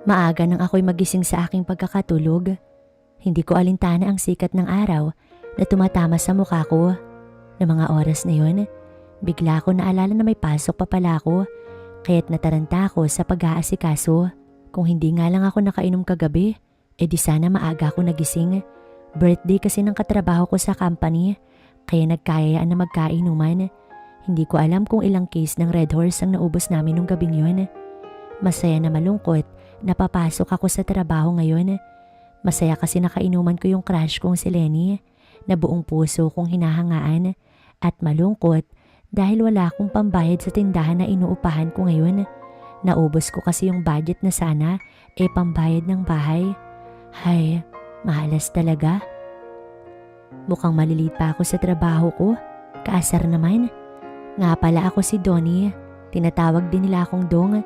Maaga nang ako'y magising sa aking pagkakatulog. Hindi ko alintana ang sikat ng araw na tumatama sa mukha ko. Na mga oras na yun, bigla ko naalala na may pasok pa pala ako, kaya't nataranta ako sa pag-aasikaso. Kung hindi nga lang ako nakainom kagabi, di sana maaga ako nagising. Birthday kasi ng katrabaho ko sa company, kaya nagkayayaan na magkainuman. Hindi ko alam kung ilang case ng Red Horse ang naubos namin nung gabing yun. Masaya na malungkot na papasok ako sa trabaho ngayon. Masaya kasi nakainuman ko yung crush kong si Lenny na buong puso kong hinahangaan, at malungkot dahil wala akong pambayad sa tindahan na inuupahan ko ngayon. Naubos ko kasi yung budget na sana pambayad ng bahay. Hay, mahalas talaga. Mukhang maliliit pa ako sa trabaho ko. Kaasar naman. Nga pala ako si Donnie. Tinatawag din nila akong Dong.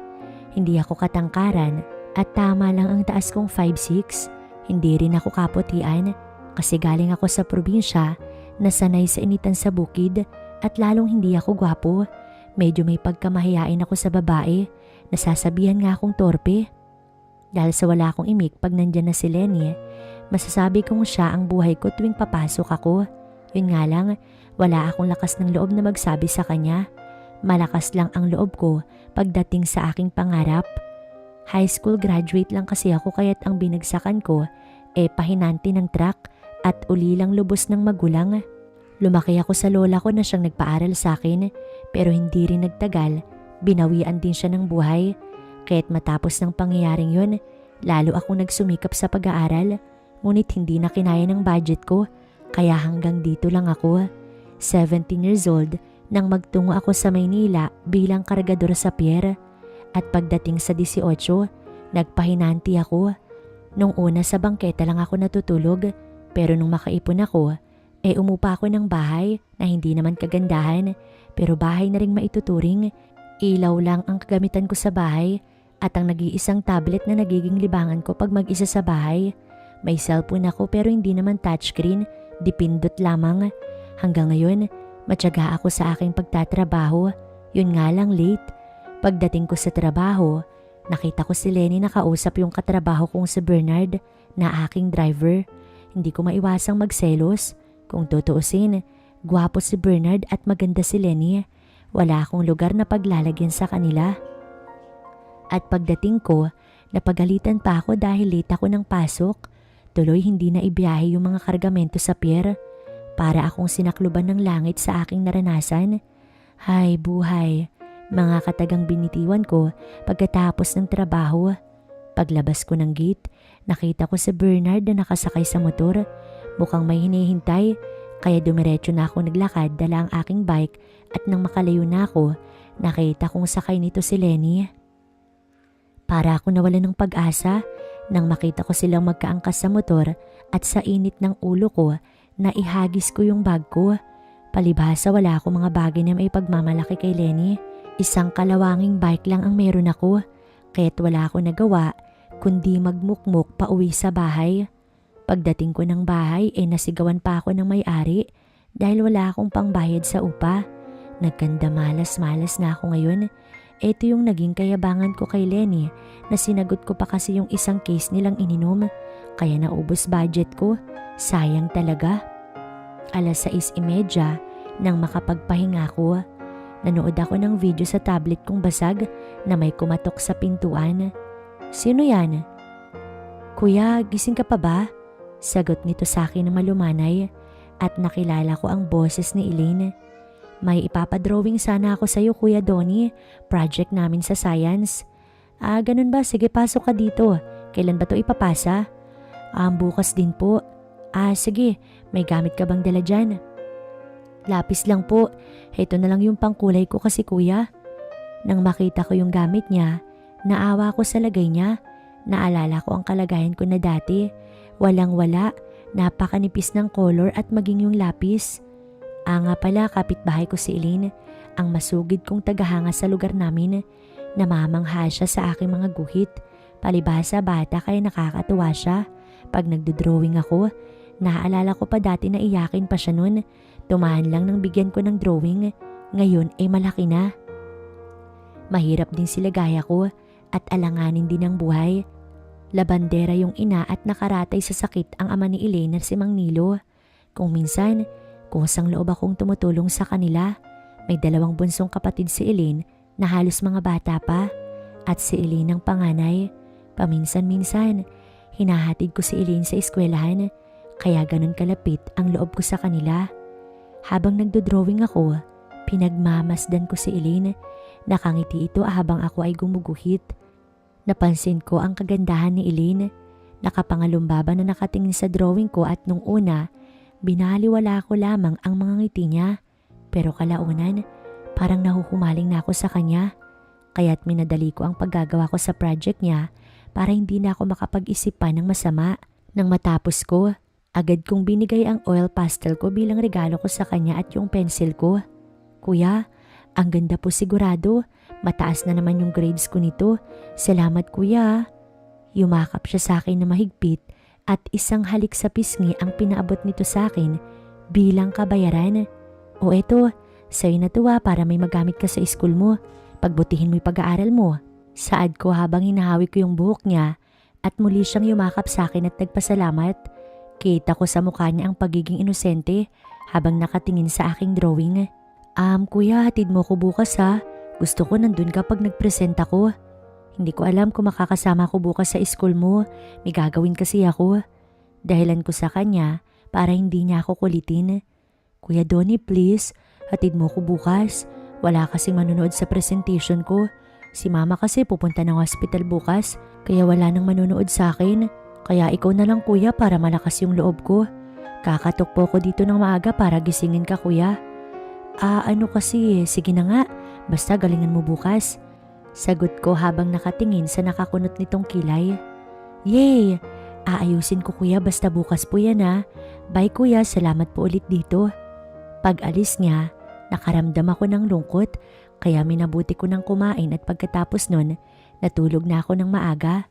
Hindi ako katangkaran at tama lang ang taas kong 5'6". Hindi rin ako kaputian kasi galing ako sa probinsya na sanay sa initan sa bukid, at lalong hindi ako gwapo. Medyo may pagkamahiyain ako sa babae. Nasasabihan nga akong torpe. Dahil sa wala akong imik pag nandyan na si Lenny, masasabi kong siya ang buhay ko tuwing papasok ako. Yun nga lang, wala akong lakas ng loob na magsabi sa kanya. Malakas lang ang loob ko pagdating sa aking pangarap. High school graduate lang kasi ako, kaya't ang binagsakan ko pahinanti ng truck at ulilang lubos ng magulang. Lumaki ako sa lola ko na siyang nagpaaral sa akin, pero hindi rin nagtagal, binawian din siya ng buhay. Kaya't matapos ng pangyayaring yun, lalo akong nagsumikap sa pag-aaral, ngunit hindi na kinaya ng budget ko, kaya hanggang dito lang ako. 17 years old nang magtungo ako sa Maynila bilang kargador sa pier, at pagdating sa 18, nagpahinanti ako. Nung una sa bangketa lang ako natutulog, pero nung makaipon ako, umupa ako ng bahay na hindi naman kagandahan, pero bahay na ring maituturing. Ilaw lang ang kagamitan ko sa bahay at ang nag-iisang tablet na nagiging libangan ko pag mag-isa sa bahay. May cellphone ako pero hindi naman touchscreen, dipindot lamang. Hanggang ngayon, matyaga ako sa aking pagtatrabaho. Yun nga lang late. Pagdating ko sa trabaho, nakita ko si Lenny nakausap yung katrabaho kong si Bernard na aking driver. Hindi ko maiwasang magselos. Kung tutuusin, gwapo si Bernard at maganda si Lenny. Wala akong lugar na paglalagyan sa kanila. At pagdating ko, napagalitan pa ako dahil late ako ng pasok. Tuloy hindi na ibiyahe yung mga kargamento sa pier. Para akong sinakluban ng langit sa aking naranasan. Hay buhay, mga katagang binitiwan ko pagkatapos ng trabaho. Paglabas ko ng gate, nakita ko si Bernard na nakasakay sa motor. Mukhang may hinihintay, kaya dumiretso na ako naglakad dala ang aking bike, at nang makalayo na ako, nakita kong sakay nito si Lenny. Para ako nawalan ng pag-asa nang makita ko silang magkaangkas sa motor, at sa init ng ulo ko, naihagis ko yung bag ko. Palibhasa wala akong mga bagay na may pagmamalaki kay Lenny. Isang kalawanging bike lang ang meron ako, kaya't wala akong nagawa kundi magmukmuk pa uwi sa bahay. Pagdating ko ng bahay nasigawan pa ako ng may-ari dahil wala akong pangbayad sa upa. Nagkanda malas-malas na ako ngayon. Ito yung naging kayabangan ko kay Lenny na sinagot ko pa kasi yung isang case nilang ininom, kaya naubos budget ko. Sayang talaga. 6:30 nang makapagpahinga ko. Nanood ako ng video sa tablet kong basag na may kumatok sa pintuan. Sino yan? Kuya, gising ka pa ba? Sagot nito sa akin na malumanay, at nakilala ko ang boses ni Elaine. May ipapadrawing sana ako sa iyo, Kuya Donnie. Project namin sa science. Ganun ba? Sige, pasok ka dito. Kailan ba to ipapasa? Bukas din po. Sige. May gamit ka bang dala dyan? Lapis lang po. Ito na lang yung pangkulay ko kasi, kuya. Nang makita ko yung gamit niya, naawa ko sa lagay niya. Naalala ko ang kalagayan ko na dati. Walang-wala. Napakanipis ng color at maging yung lapis. Nga pala, kapitbahay ko si Elaine, ang masugid kong tagahanga sa lugar namin. Namamangha siya sa aking mga guhit. Palibhasa bata kaya nakakatuwa siya. Pag nagdodrawing ako, naaalala ko pa dati na iyakin pa siya nun. Tumahan lang nang bigyan ko ng drawing. Ngayon malaki na. Mahirap din sila gaya ko at alanganin din ang buhay. Labandera yung ina at nakaratay sa sakit ang ama ni Elaine na si Mang Nilo. Kung minsan, kusang loob akong tumutulong sa kanila. May 2 bunsong kapatid si Elaine na halos mga bata pa at si Elaine ang panganay. Paminsan-minsan, hinahatid ko si Elaine sa eskwelahan kaya ganun kalapit ang loob ko sa kanila. Habang nagdodrawing ako, pinagmamasdan ko si Elaine. Nakangiti ito habang ako ay gumuguhit. Napansin ko ang kagandahan ni Elaine. Nakapangalumbaba na nakatingin sa drawing ko at nung una, binaliwala ko lamang ang mga ngiti niya. Pero kalaunan, parang nahuhumaling na ako sa kanya. Kaya't minadali ko ang paggagawa ko sa project niya para hindi na ako makapag-isip pa ng masama. Nang matapos ko, agad kong binigay ang oil pastel ko bilang regalo ko sa kanya at yung pencil ko. Kuya, ang ganda po sigurado. Mataas na naman yung grades ko nito. Salamat kuya. Yumakap siya sa akin na mahigpit at isang halik sa pisngi ang pinaabot nito sa akin bilang kabayaran. O eto, sa'yo na to para may magamit ka sa school mo. Pagbutihin mo yung pag-aaral mo. Saad ko habang hinahawi ko yung buhok niya at muli siyang yumakap sa akin at nagpasalamat. Kita ko sa mukha niya ang pagiging inosente habang nakatingin sa aking drawing. Kuya, hatid mo ko bukas ha. Gusto ko nandun kapag nagpresent ako. Hindi ko alam kung makakasama ko bukas sa school mo. May gagawin kasi ako. Dahilan ko sa kanya para hindi niya ako kulitin. Kuya Donnie, please, hatid mo ko bukas. Wala kasing manonood sa presentation ko. Si mama kasi pupunta ng hospital bukas kaya wala nang manonood sa akin. Kaya ikaw na lang kuya para malakas yung loob ko. Kakatok po ko dito ng maaga para gisingin ka kuya. Ano kasi, sige na nga. Basta galingan mo bukas. Sagot ko habang nakatingin sa nakakunot nitong kilay. Yay! Aayusin ko kuya basta bukas po yan ha. Bye kuya, salamat po ulit dito. Pag alis niya, nakaramdam ako ng lungkot kaya minabuti ko ng kumain at pagkatapos nun, natulog na ako ng maaga.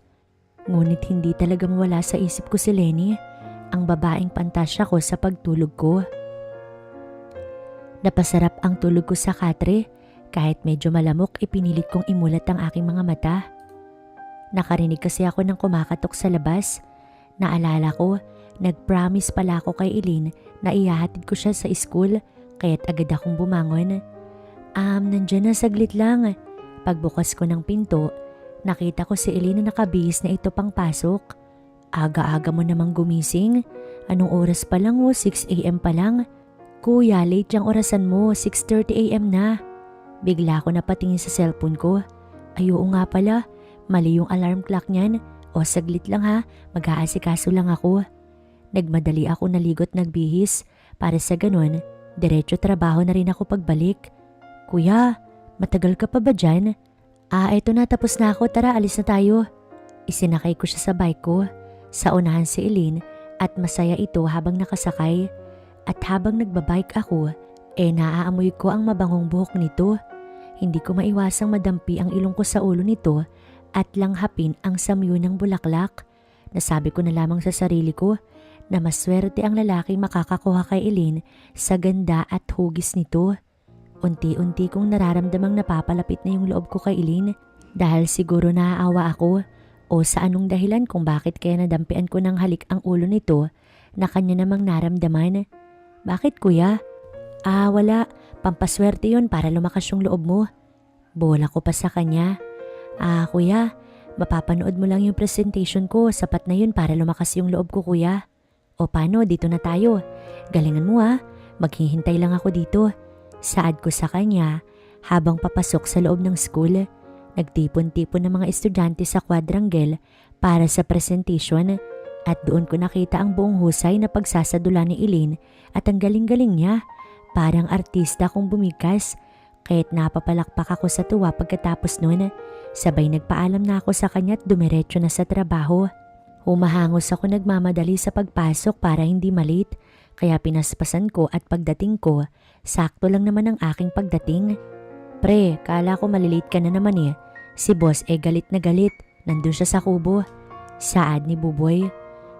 Ngunit hindi talaga mawala sa isip ko si Lenny, ang babaeng pantasya ko sa pagtulog ko. Napasarap ang tulog ko sa katre. Kahit medyo malamok, ipinilit kong imulat ang aking mga mata. Nakarinig kasi ako ng kumakatok sa labas. Naalala ko, nag-promise pala ako kay Elaine na ihahatid ko siya sa school, kaya't agad akong bumangon. Nandyan na saglit lang. Pagbukas ko ng pinto, nakita ko si Elaine na nakabihis na ito pang pasok. Aga-aga mo namang gumising. Anong oras pa lang 6 AM pa lang. Kuya, late yung orasan mo, 6:30 AM na. Bigla ko napatingin sa cellphone ko. Ay oo nga pala, mali yung alarm clock niyan. O saglit lang ha, mag-aasikaso lang ako. Nagmadali ako naligot nagbihis para sa ganun, diretso trabaho na rin ako pagbalik. Kuya, matagal ka pa ba dyan? Eto na tapos na ako, tara alis na tayo. Isinakay ko siya sa bike ko. Sa unahan si Elaine at masaya ito habang nakasakay. At habang nagbabike ako, naaamoy ko ang mabangong buhok nito. Hindi ko maiwasang madampi ang ilong ko sa ulo nito at langhapin ang samyo ng bulaklak. Nasabi ko na lamang sa sarili ko na maswerte ang lalaking makakakuha kay Elaine sa ganda at hugis nito. Unti-unti kong nararamdamang napapalapit na yung loob ko kay Elaine dahil siguro naaawa ako o sa anong dahilan kung bakit kaya nadampian ko ng halik ang ulo nito na kanya namang naramdaman. Bakit kuya? Wala. Pampaswerte yun para lumakas yung loob mo. Bola ko pa sa kanya. Kuya, mapapanood mo lang yung presentation ko. Sapat na yun para lumakas yung loob ko kuya. O paano, dito na tayo. Galingan mo maghihintay lang ako dito. Saad ko sa kanya habang papasok sa loob ng school. Nagtipon-tipon ng mga estudyante sa quadrangle para sa presentation at doon ko nakita ang buong husay na pagsasadula ni Elaine at ang galing-galing niya. Parang artista kong bumikas, kaya't napapalakpak ako sa tuwa pagkatapos nun. Sabay nagpaalam na ako sa kanya at dumiretso na sa trabaho. Humahangos ako nagmamadali sa pagpasok para hindi malate, kaya pinaspasan ko at pagdating ko, sakto lang naman ang aking pagdating. Pre, kala ko malilate ka na naman eh. Si boss galit na galit, nandun siya sa kubo. Saad ni Buboy.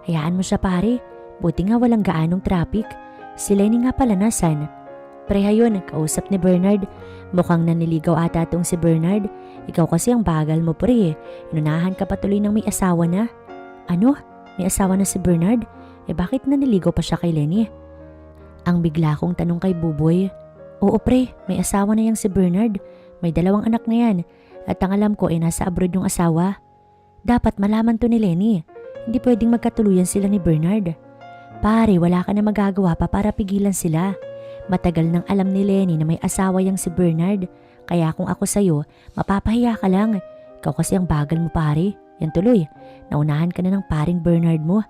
Hayaan mo siya pare, buti nga walang gaanong traffic. Si Lenny nga pala nasan? Pre hayon, kausap ni Bernard. Mukhang naniligaw ata tong si Bernard. Ikaw kasi ang bagal mo pre. Inunahan ka patuloy ng may asawa na. Ano? May asawa na si Bernard? Bakit naniligaw pa siya kay Lenny? Ang bigla kong tanong kay Buboy. Oo pre, may asawa na yang si Bernard. May 2 anak na yan. At ang alam ko nasa abroad yung asawa. Dapat malaman to ni Lenny. Hindi pwedeng magkatuluyan sila ni Bernard. Pare, wala ka na magagawa pa para pigilan sila. Matagal nang alam ni Lenny na may asawa yang si Bernard. Kaya kung ako sa'yo, mapapahiya ka lang. Ikaw kasi ang bagal mo pare. Yan tuloy, naunahan ka na ng paring Bernard mo.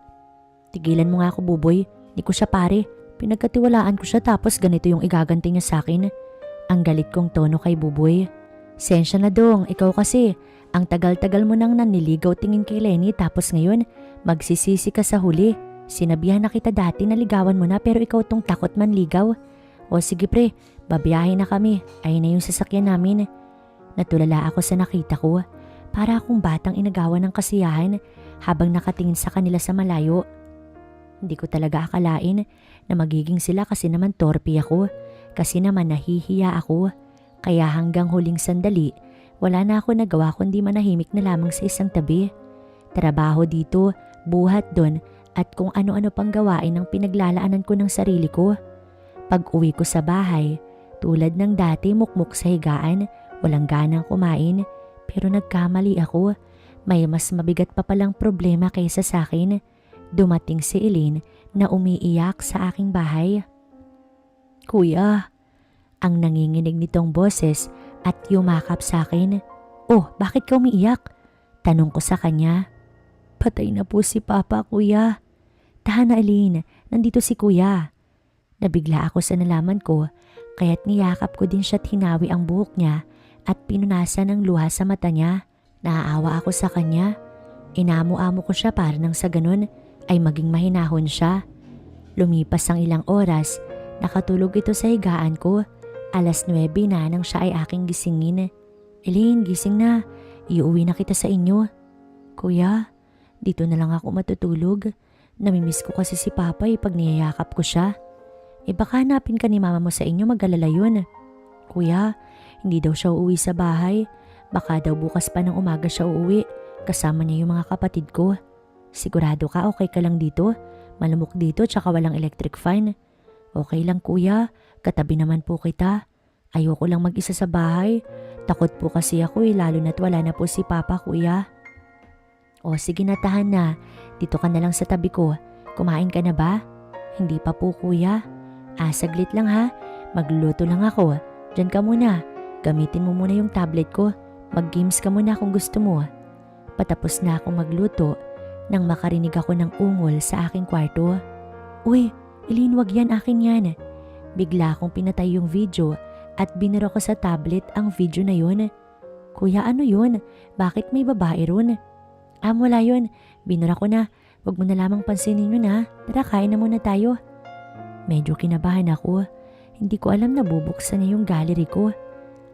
Tigilan mo nga ako Buboy. Hindi ko siya pare. Pinagkatiwalaan ko siya tapos ganito yung igaganti niya sa akin. Ang galit kong tono kay Buboy. Sensya na dong, ikaw kasi. Ang tagal-tagal mo nang naniligaw tingin kay Lenny tapos ngayon magsisisi ka sa huli. Sinabihan na kita dati na ligawan mo na pero ikaw tong takot manligaw. O sige pre, babiyahe na kami. Ayun na yung sasakyan namin. Natulala ako sa nakita ko. Para akong batang inagawan ng kasiyahan habang nakatingin sa kanila sa malayo. Hindi ko talaga akalain na magiging sila kasi naman torpe ako. Kasi naman nahihiya ako. Kaya hanggang huling sandali, wala na ako nagawa kundi manahimik na lamang sa isang tabi. Trabaho dito, buhat doon at kung ano-ano pang gawain ang pinaglalaanan ko ng sarili ko. Pag uwi ko sa bahay, tulad ng dati mukmuk sa higaan, walang ganang kumain. Pero nagkamali ako. May mas mabigat pa palang problema kaysa sa akin. Dumating si Eileen na umiiyak sa aking bahay. Kuya, ang nanginginig nitong boses at yumakap sa akin. Oh, bakit ka umiiyak? Tanong ko sa kanya. Patay na po si Papa, kuya. Tahan na Eileen, nandito si kuya. Nabigla ako sa nalaman ko, kaya't niyakap ko din siya't hinawi ang buhok niya at pinunasan ng luha sa mata niya. Naaawa ako sa kanya. Inamo-amo ko siya para nang sa ganun ay maging mahinahon siya. Lumipas ang ilang oras, nakatulog ito sa higaan ko. 9:00 na nang siya ay aking gisingin. Eileen, gising na. Iuwi na kita sa inyo. Kuya, dito na lang ako matutulog. Namimiss ko kasi si Papa pag niyayakap ko siya. Baka hanapin ka ni Mama mo sa inyo, mag-alala yun. Kuya, hindi daw siya uuwi sa bahay. Baka daw bukas pa ng umaga siya uuwi. Kasama niya yung mga kapatid ko. Sigurado ka okay ka lang dito? Malamok dito tsaka walang electric fan. Okay lang kuya, katabi naman po kita. Ayoko lang mag-isa sa bahay. Takot po kasi ako lalo na't wala na po si Papa kuya. O sige na tahan na, dito ka na lang sa tabi ko. Kumain ka na ba? Hindi pa po kuya. Saglit lang ha, magluluto lang ako. Diyan ka muna, gamitin mo muna yung tablet ko. Mag-games ka muna kung gusto mo. Patapos na akong magluto nang makarinig ako ng ungol sa aking kwarto. Uy, Eileen, wag yan, akin yan. Bigla akong pinatay yung video at biniro ko sa tablet ang video na yun. Kuya, ano yun? Bakit may babae ron? Wala yun. Binura ko na. Wag mo na lamang pansinin yun ha. Tara, kain na muna tayo. Medyo kinabahan ako. Hindi ko alam na bubuksan niya yung gallery ko.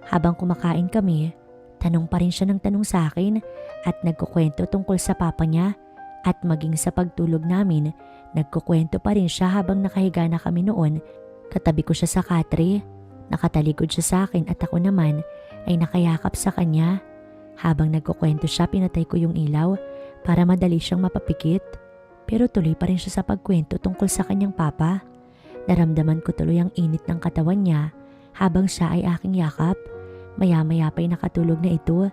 Habang kumakain kami, tanong pa rin siya ng tanong sa akin at nagkukwento tungkol sa papa niya. At maging sa pagtulog namin, nagkukwento pa rin siya habang nakahiga na kami noon. Katabi ko siya sa katre. Nakatalikod siya sa akin at ako naman ay nakayakap sa kanya. Habang nagkukwento siya, pinatay ko yung ilaw para madali siyang mapapikit. Pero tuloy pa rin siya sa pagkwento tungkol sa kanyang papa. Naramdaman ko tuloy ang init ng katawan niya habang siya ay aking yakap. Maya-maya pa'y nakatulog na ito.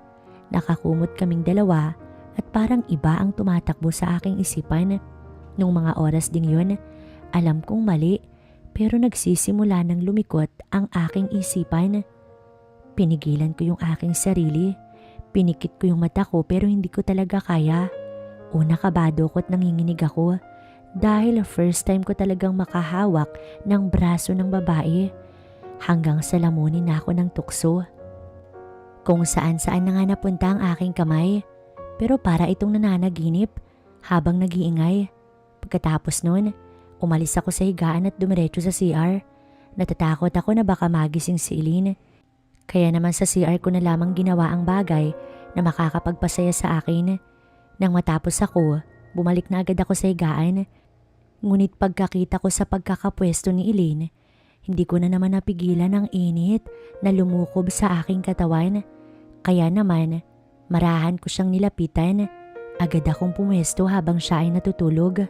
Nakakumot kaming dalawa at parang iba ang tumatakbo sa aking isipan. Nung mga oras ding yun, alam kong mali pero nagsisimula ng lumikot ang aking isipan. Pinigilan ko yung aking sarili. Pinikit ko yung mata ko pero hindi ko talaga kaya. Una kabado ko't nanginginig ako dahil first time ko talagang makahawak ng braso ng babae. Hanggang sa lamunin na ako ng tukso. Kung saan-saan na nga napunta ang aking kamay. Pero para itong nananaginip habang nag-iingay. Pagkatapos nun, umalis ako sa higaan at dumiretso sa CR. Natatakot ako na baka magising si Eileen. Kaya naman sa CR ko na lamang ginawa ang bagay na makakapagpasaya sa akin. Nang matapos ako, bumalik na agad ako sa higaan. Ngunit pagkakita ko sa pagkakapwesto ni Eileen, hindi ko na naman napigilan ang init na lumukob sa aking katawan. Kaya naman, marahan ko siyang nilapitan Agad akong pumwesto habang siya ay natutulog.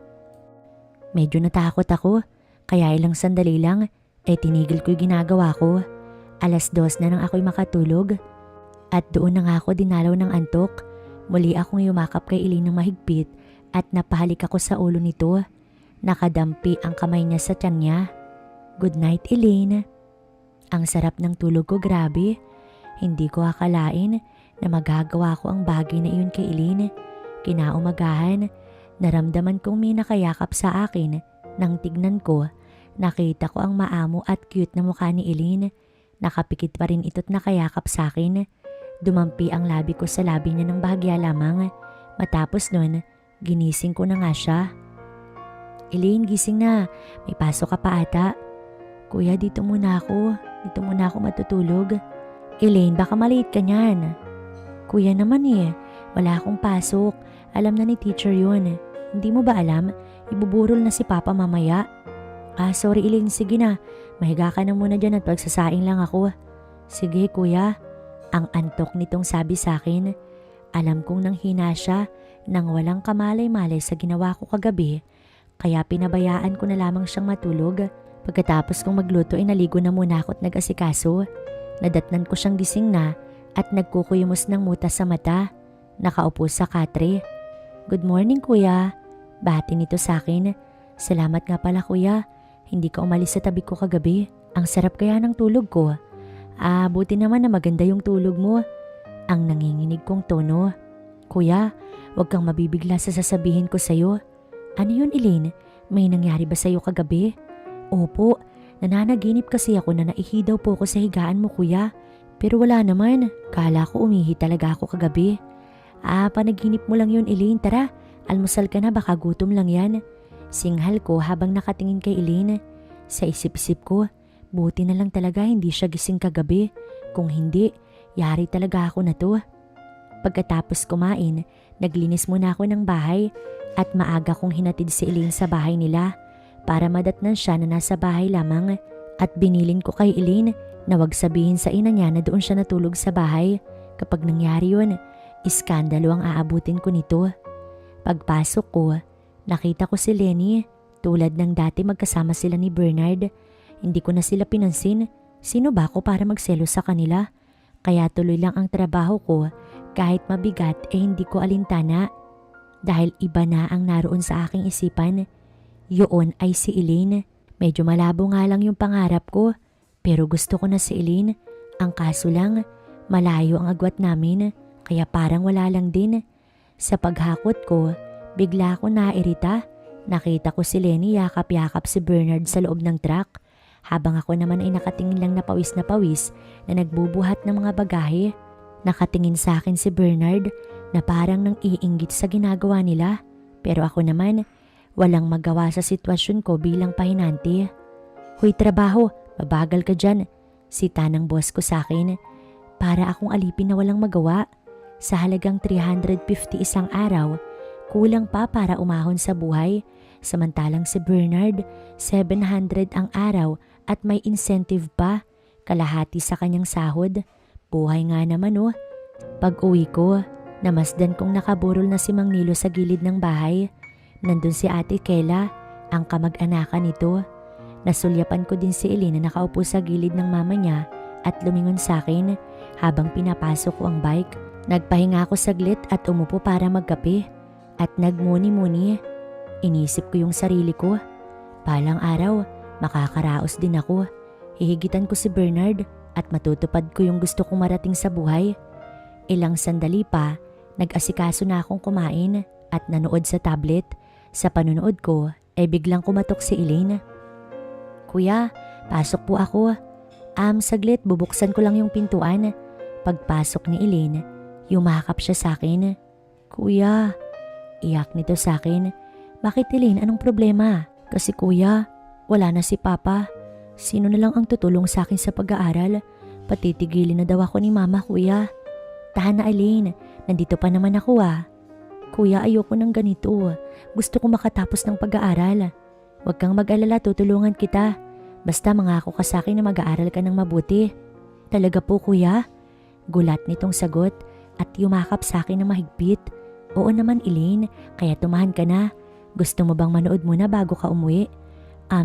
Medyo natakot ako, kaya ilang sandali lang tinigil ko yung ginagawa ko. 2:00 na nang ako'y makatulog. At doon na nga ako dinalaw ng antok. Muli akong yumakap kay Elaine ng mahigpit at napahalik ako sa ulo nito. Nakadampi ang kamay niya sa tiyan niya. Good night, Elaine. Ang sarap ng tulog ko, grabe. Hindi ko akalain na magagawa ko ang bagay na iyon kay Elaine. Kinaumagahan, naramdaman kong may nakayakap sa akin. Nang tignan ko, nakita ko ang maamo at cute na mukha ni Elaine. Nakapikit pa rin ito't nakayakap sa akin. Dumampi ang labi ko sa labi niya ng bahagya lamang. Matapos nun, ginising ko na nga siya. Elaine, gising na. May pasok ka pa ata. Kuya, dito muna ako. Dito muna ako matutulog. Elaine, baka malate ka niyan. Kuya naman wala akong pasok. Alam na ni teacher yun. Hindi mo ba alam? Ibuburol na si Papa mamaya. Sorry Elaine, sige na. Mahiga ka na muna dyan at pagsasaing lang ako. Sige kuya. Ang antok nitong sabi sa akin. Alam kong nanghina siya nang walang kamalay-malay sa ginawa ko kagabi. Kaya pinabayaan ko na lamang siyang matulog. Pagkatapos kong magluto naligo na muna ako at nag-asikaso. Nadatnan ko siyang gising na at nagkukuyumos ng muta sa mata. Nakaupo sa katre. Good morning kuya. Bati nito sa akin. Salamat nga pala kuya. Hindi ka umalis sa tabi ko kagabi. Ang sarap kaya ng tulog ko. Buti naman na maganda yung tulog mo. Ang nanginginig kong tono. Kuya, huwag kang mabibigla sa sasabihin ko sa'yo. Ano yun Elaine? May nangyari ba sa'yo kagabi? Opo, nananaginip kasi ako na naihidaw po ako sa higaan mo kuya. Pero wala naman. Kala ko umihi talaga ako kagabi. Panaginip mo lang yun Elaine. Tara, almusal ka na, baka gutom lang yan. Singhal ko habang nakatingin kay Elaine. Sa isip-isip ko, buti na lang talaga hindi siya gising kagabi. Kung hindi, yari talaga ako na to. Pagkatapos kumain, naglinis muna ako ng bahay at maaga kong hinatid si Elaine sa bahay nila para madatnan siya na nasa bahay lamang at binilin ko kay Elaine na wag sabihin sa ina niya na doon siya natulog sa bahay. Kapag nangyari yun, iskandalo ang aabutin ko nito. Pagpasok ko, nakita ko si Lenny. Tulad ng dati magkasama sila ni Bernard. Hindi ko na sila pinansin. Sino ba ako para magselos sa kanila? Kaya tuloy lang ang trabaho ko kahit mabigat hindi ko alintana. Dahil iba na ang naroon sa aking isipan. Yun ay si Elaine. Medyo malabo nga lang yung pangarap ko. Pero gusto ko na si Elaine. Ang kaso lang, malayo ang agwat namin. Kaya parang wala lang din. Sa paghakot ko, bigla ako nairita. Nakita ko si Lenny yakap-yakap si Bernard sa loob ng truck. Habang ako naman ay nakatingin lang na pawis na nagbubuhat ng mga bagahe. Nakatingin sa akin si Bernard na parang nang iinggit sa ginagawa nila. Pero ako naman, walang magawa sa sitwasyon ko bilang pahinante. Hoy trabaho, mabagal ka dyan. Sita ng boss ko sa akin. Para akong alipin na walang magawa. Sa halagang 350 isang araw, kulang pa para umahon sa buhay. Samantalang si Bernard, 700 ang araw at may incentive pa. Kalahati sa kanyang sahod. Buhay nga naman Pag uwi ko, namasdan kong nakaburol na si Mang Nilo sa gilid ng bahay. Nandun si Ate Kela, ang kamag-anakan nito. Nasulyapan ko din si Elaine na nakaupo sa gilid ng mama niya at lumingon sa akin habang pinapasok ko ang bike. Nagpahinga ako saglit at umupo para magkape at nagmuni-muni. Inisip ko yung sarili ko. Palang araw, makakaraos din ako. Hihigitan ko si Bernard at matutupad ko yung gusto kong marating sa buhay. Ilang sandali pa, nag-asikaso na akong kumain at nanood sa tablet. Sa panunood ko, biglang kumatok si Elaine. Kuya, pasok po ako. Saglit, bubuksan ko lang yung pintuan. Pagpasok ni Elaine, yumakap siya sa akin. Kuya, iyak nito sa akin. Bakit Elaine, anong problema? Kasi kuya, wala na si Papa. Sino na lang ang tutulong sa akin sa pag-aaral? Patitigilin na daw ako ni Mama kuya. Tahan na Elaine, nandito pa naman ako Kuya, ayoko ng ganito. Gusto ko makatapos ng pag-aaral. Huwag kang mag-alala, tutulungan kita. Basta mangako ka sa akin na mag-aaral ka ng mabuti. Talaga po kuya? Gulat nitong sagot at yumakap sa akin ng mahigpit. Oo naman Elaine, kaya tumahan ka na. Gusto mo bang manood muna bago ka umuwi?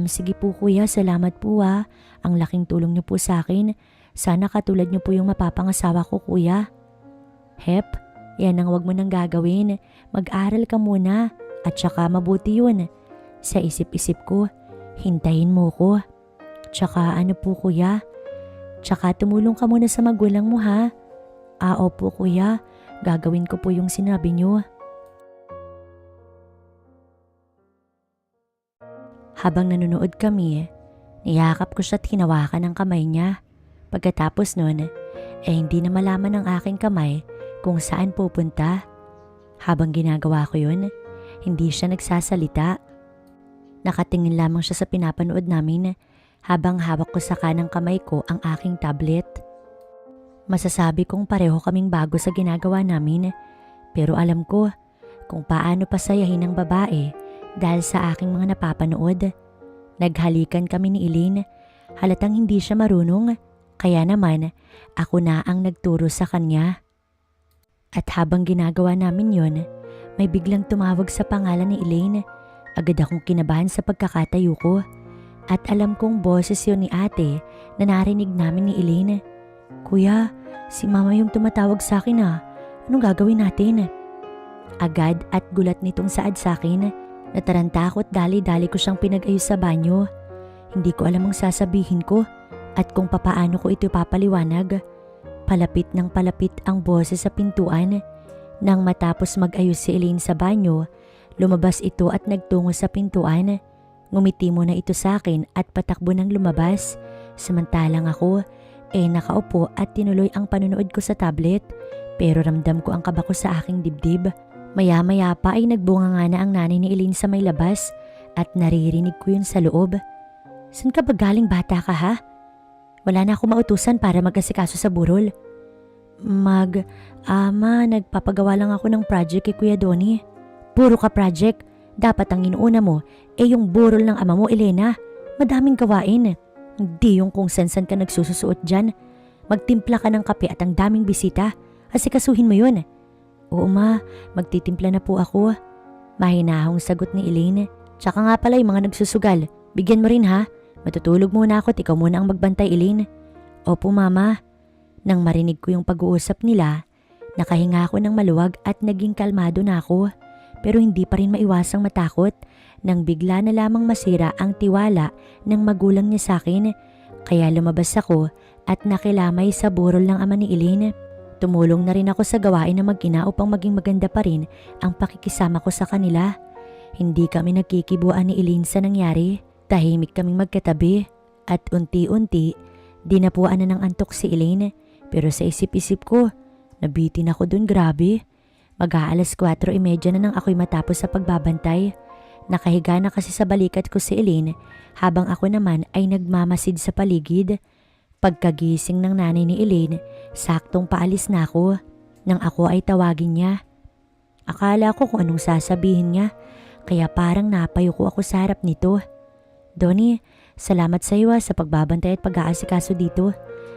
Sige po kuya, salamat po ah. Ang laking tulong niyo po sa akin. Sana katulad niyo po yung mapapangasawa ko kuya. Hep, yan ang wag mo nang gagawin. Mag-aral ka muna at saka mabuti yun. Sa isip-isip ko, hintayin mo ko. Tsaka ano po kuya? Tsaka tumulong ka muna sa magulang mo ha. Opo kuya, gagawin ko po yung sinabi niyo. Habang nanonood kami, niyakap ko siya at hinawakan ang kamay niya. Pagkatapos nun, hindi na malaman ng aking kamay kung saan pupunta. Habang ginagawa ko yun, hindi siya nagsasalita. Nakatingin lamang siya sa pinapanood namin habang hawak ko sa kanang kamay ko ang aking tablet. Masasabi kong pareho kaming bago sa ginagawa namin, pero alam ko kung paano pasayahin ng babae dahil sa aking mga napapanood. Naghalikan kami ni Elaine, halatang hindi siya marunong, kaya naman ako na ang nagturo sa kanya. At habang ginagawa namin yon, may biglang tumawag sa pangalan ni Elaine. Agad akong kinabahan sa pagkakatayo ko at alam kong boses yon ni ate na narinig namin ni Elaine. Kuya, si mama yung tumatawag sa akin ah. Anong gagawin natin? Agad at gulat nitong saad sa akin. Nataranta ako at dali-dali ko siyang pinag-ayos sa banyo. Hindi ko alam ang sasabihin ko at kung papaano ko ito papaliwanag. Palapit ng palapit ang boses sa pintuan. Nang matapos mag-ayos si Elaine sa banyo, lumabas ito at nagtungo sa pintuan. Ngumiti muna ito sa akin at patakbo ng lumabas. Samantalang ako, nakaupo at tinuloy ang panonood ko sa tablet. Pero ramdam ko ang kaba ko sa aking dibdib. Maya-maya pa ay nagbunga nga na ang nanay ni Elaine sa may labas at naririnig ko yun sa loob. San ka ba galing bata ka ha? Wala na ako mautusan para mag-asikaso sa burol. Nagpapagawa lang ako ng project kay Kuya Donnie. Puro ka project. Dapat ang inuuna mo yung burol ng ama mo, Elena. Madaming gawain. Hindi yung kung san-san ka nagsususuot dyan. Magtimpla ka ng kape at ang daming bisita. Asikasuhin mo yun. Oo ma, magtitimpla na po ako. Mahinahong sagot ni Elaine. Tsaka nga pala yung mga nagsusugal. Bigyan mo rin ha. Matutulog muna ako at ikaw muna ang magbantay, Elaine. Opo mama. Nang marinig ko yung pag-uusap nila, nakahinga ako ng maluwag at naging kalmado na ako. Pero hindi pa rin maiwasang matakot nang bigla na lamang masira ang tiwala ng magulang niya sa akin. Kaya lumabas ako at nakilamay sa burol ng ama ni Elaine. Tumulong na rin ako sa gawain ng mag-ina upang maging maganda pa rin ang pakikisama ko sa kanila. Hindi kami nagkikibuan ni Elaine sa nangyari. Tahimik kaming magkatabi at unti-unti dinapuan na ng antok si Elaine. Pero sa isip-isip ko, nabitin ako dun, grabe. Mag-aalas 4:30 na nang ako'y matapos sa pagbabantay. Nakahiga na kasi sa balikat ko si Elaine habang ako naman ay nagmamasid sa paligid. Pagkagising ng nanay ni Elaine, saktong paalis na ako nang ako ay tawagin niya. Akala ko kung anong sasabihin niya, kaya parang napayuko ako sa harap nito. Donnie, salamat sa iyo sa pagbabantay at pag-aasikaso dito.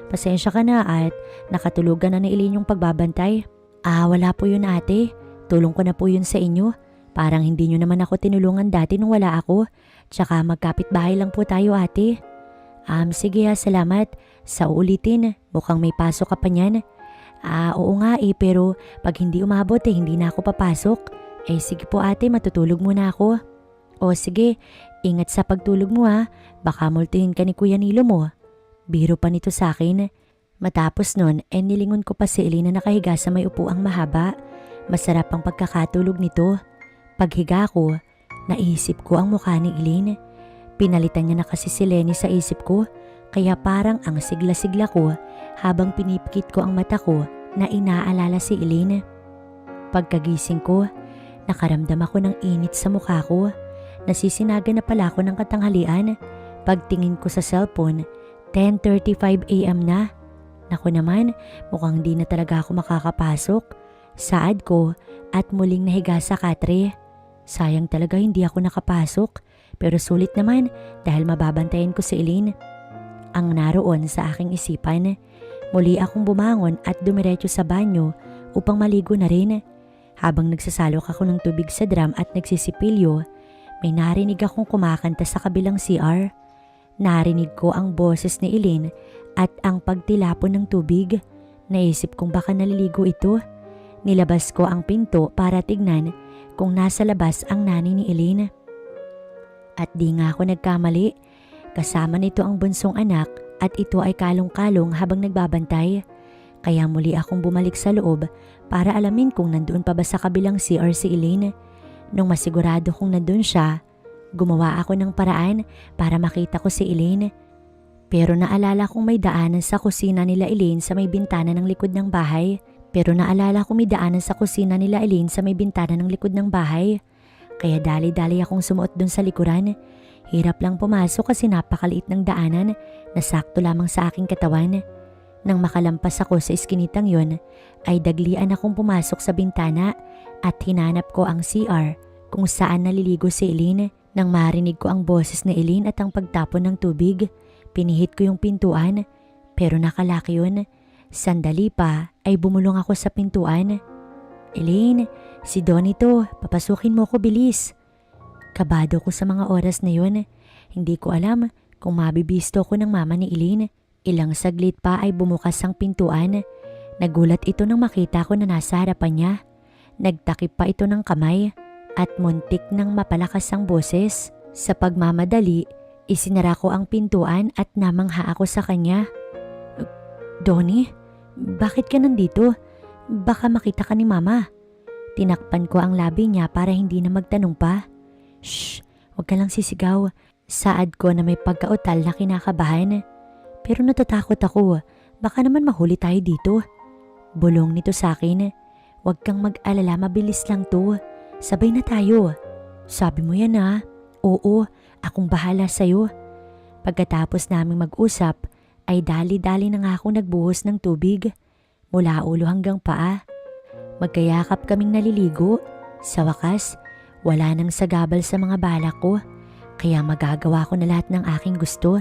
Pasensya ka na at nakatulugan na ni Elaine yung pagbabantay. Wala po yun ate. Tulong ko na po yun sa inyo. Parang hindi nyo naman ako tinulungan dati nung wala ako. Tsaka magkapit-bahay lang po tayo ate. Sige salamat. Sa uulitin, mukhang may pasok ka pa niyan. Oo nga pero pag hindi umabot hindi na ako papasok. Sige po ate, matutulog muna ako. O sige, ingat sa pagtulog mo ha. Baka multuhin ka ni Kuya Nilo mo. Biro pa nito sa akin. Matapos nun, nilingon ko pa si Elaine na nakahiga sa may upuang mahaba. Masarap ang pagkakatulog nito. Paghiga ko, naisip ko ang mukha ni Elaine. Pinalitan niya na kasi si Lenny sa isip ko, kaya parang ang sigla-sigla ko habang pinipikit ko ang mata ko na inaalala si Elaine. Pagkagising ko, nakaramdam ako ng init sa mukha ko. Nasisinaga na pala ako ng katanghalian. Pagtingin ko sa cellphone, 10:35 AM na. Naku naman, mukhang di na talaga ako makakapasok. Saad ko at muling nahiga sa katre. Sayang talaga hindi ako nakapasok. Pero sulit naman dahil mababantayan ko si Elaine. Ang naroon sa aking isipan, muli akong bumangon at dumiretso sa banyo upang maligo na rin. Habang nagsasalok ako ng tubig sa drum at nagsisipilyo, may narinig akong kumakanta sa kabilang CR. Narinig ko ang boses ni Elaine at ang pagtilapon ng tubig. Naisip kong baka naliligo ito. Nilabas ko ang pinto para tignan kung nasa labas ang nanay ni Elaine. At di nga ako nagkamali. Kasama nito ang bunsong anak at ito ay kalong-kalong habang nagbabantay. Kaya muli akong bumalik sa loob para alamin kung nandoon pa ba sa kabilang CR si Elaine. Nung masigurado kong nandoon siya, gumawa ako ng paraan para makita ko si Elaine. Pero naalala kong may daanan sa kusina nila Elaine sa may bintana ng likod ng bahay. Kaya dali-dali akong sumuot dun sa likuran. Hirap lang pumasok kasi napakaliit ng daanan na sakto lamang sa aking katawan. Nang makalampas ako sa iskinitang yon, ay daglian akong pumasok sa bintana at hinanap ko ang CR kung saan naliligo si Elaine. Nang marinig ko ang boses ni Elaine at ang pagtapon ng tubig, pinihit ko yung pintuan pero nakalaki yun. Sandali pa ay bumulong ako sa pintuan. Elaine, si Donnie to, papasukin mo ko bilis. Kabado ko sa mga oras na yun. Hindi ko alam kung mabibisto ko ng mama ni Elaine. Ilang saglit pa ay bumukas ang pintuan. Nagulat ito nang makita ko na nasa harapan niya. Nagtakip pa ito ng kamay at muntik nang mapalakas ang boses. Sa pagmamadali, isinara ko ang pintuan at namangha ako sa kanya. Donnie, bakit ka nandito? Baka makita ka ni mama. Tinakpan ko ang labi niya para hindi na magtanong pa. Shh, huwag ka lang sisigaw. Saad ko na may pagkautal na kinakabahan. Pero natatakot ako, baka naman mahuli tayo dito. Bulong nito sa akin. Huwag kang mag-alala, mabilis lang to. Sabay na tayo. Sabi mo yan ha? Oo, akong bahala sa'yo. Pagkatapos naming mag-usap, ay dali-dali na nga ako nagbuhos ng tubig. Mula ulo hanggang paa. Magkayakap kaming naliligo. Sa wakas, wala nang sagabal sa mga balak ko. Kaya magagawa ko na lahat ng aking gusto.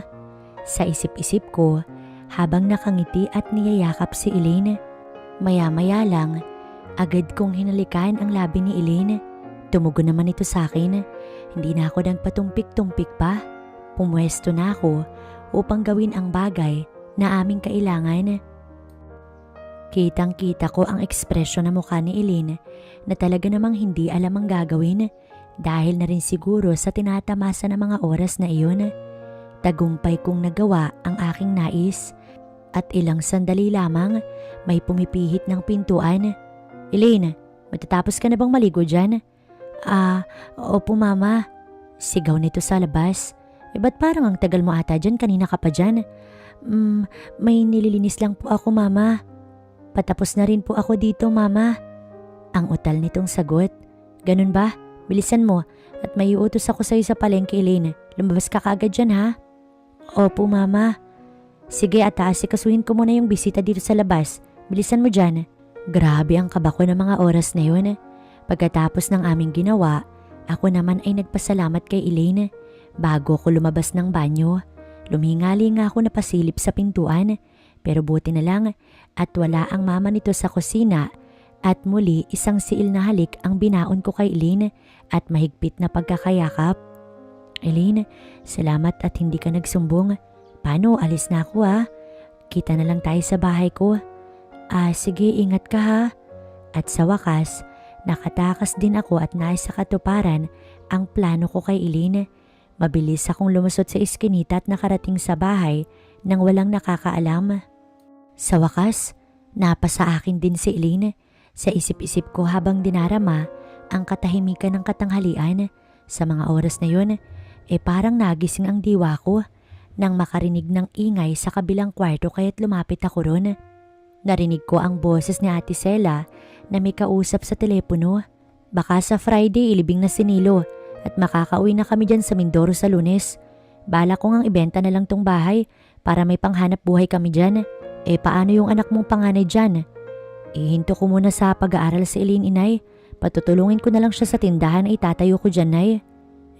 Sa isip-isip ko, habang nakangiti at niyayakap si Elaine. Maya-maya lang, agad kong hinalikan ang labi ni Elaine. Tumugon naman ito sa akin. Hindi na ako nagpatumpik-tumpik pa. Pumwesto na ako upang gawin ang bagay na aming kailangan. Kitang-kita ko ang ekspresyon ng mukha ni Elaine na talaga namang hindi alam ang gagawin dahil na rin siguro sa tinatamasa ng mga oras na iyon. Tagumpay kong nagawa ang aking nais at ilang sandali lamang may pumipihit ng pintuan. Elaine, matatapos ka na bang maligo dyan? Opo mama. Sigaw nito sa labas. Ba't parang ang tagal mo ata dyan, kanina ka pa dyan? May nililinis lang po ako mama. Patapos na rin po ako dito mama. Ang utal nitong sagot. Ganun ba? Bilisan mo at may iutos ako sa'yo sa palengke Elaine. Lumabas ka kaagad dyan ha? Opo mama. Sige at aasikasuhin ko muna yung bisita dito sa labas. Bilisan mo dyan. Grabe ang kaba ko ng mga oras na yun. Pagkatapos ng aming ginawa, ako naman ay nagpasalamat kay Elaine. Bago ko lumabas ng banyo, lumingali nga ako na pasilip sa pintuan. Pero buti na lang at wala ang mama nito sa kusina. At muli isang siil na halik ang binaon ko kay Elaine at mahigpit na pagkakayakap. Elaine, salamat at hindi ka nagsumbong. Paano, alis na ako ha? Kita na lang tayo sa bahay ko. Sige, ingat ka ha. At sa wakas, nakatakas din ako at nais sa katuparan ang plano ko kay Elaine. Mabilis akong lumusot sa iskinita at nakarating sa bahay nang walang nakakaalam. Sa wakas, napasa akin din si Elaine. Sa isip-isip ko habang dinarama ang katahimikan ng katanghalian. Sa mga oras na yun, parang nagising ang diwa ko nang makarinig ng ingay sa kabilang kwarto kaya't lumapit ako ron. Narinig ko ang boses ni Ate Sela na may kausap sa telepono. Baka sa Friday ilibing na si Nilo at makakauwi na kami dyan sa Mindoro sa Lunes. Bala ko ngang ibenta na lang tong bahay para may panghanap buhay kami dyan. Paano yung anak mong panganay dyan? Ihinto ko muna sa pag-aaral si Elaine inay. Patutulungin ko na lang siya sa tindahan na itatayo ko dyan nay.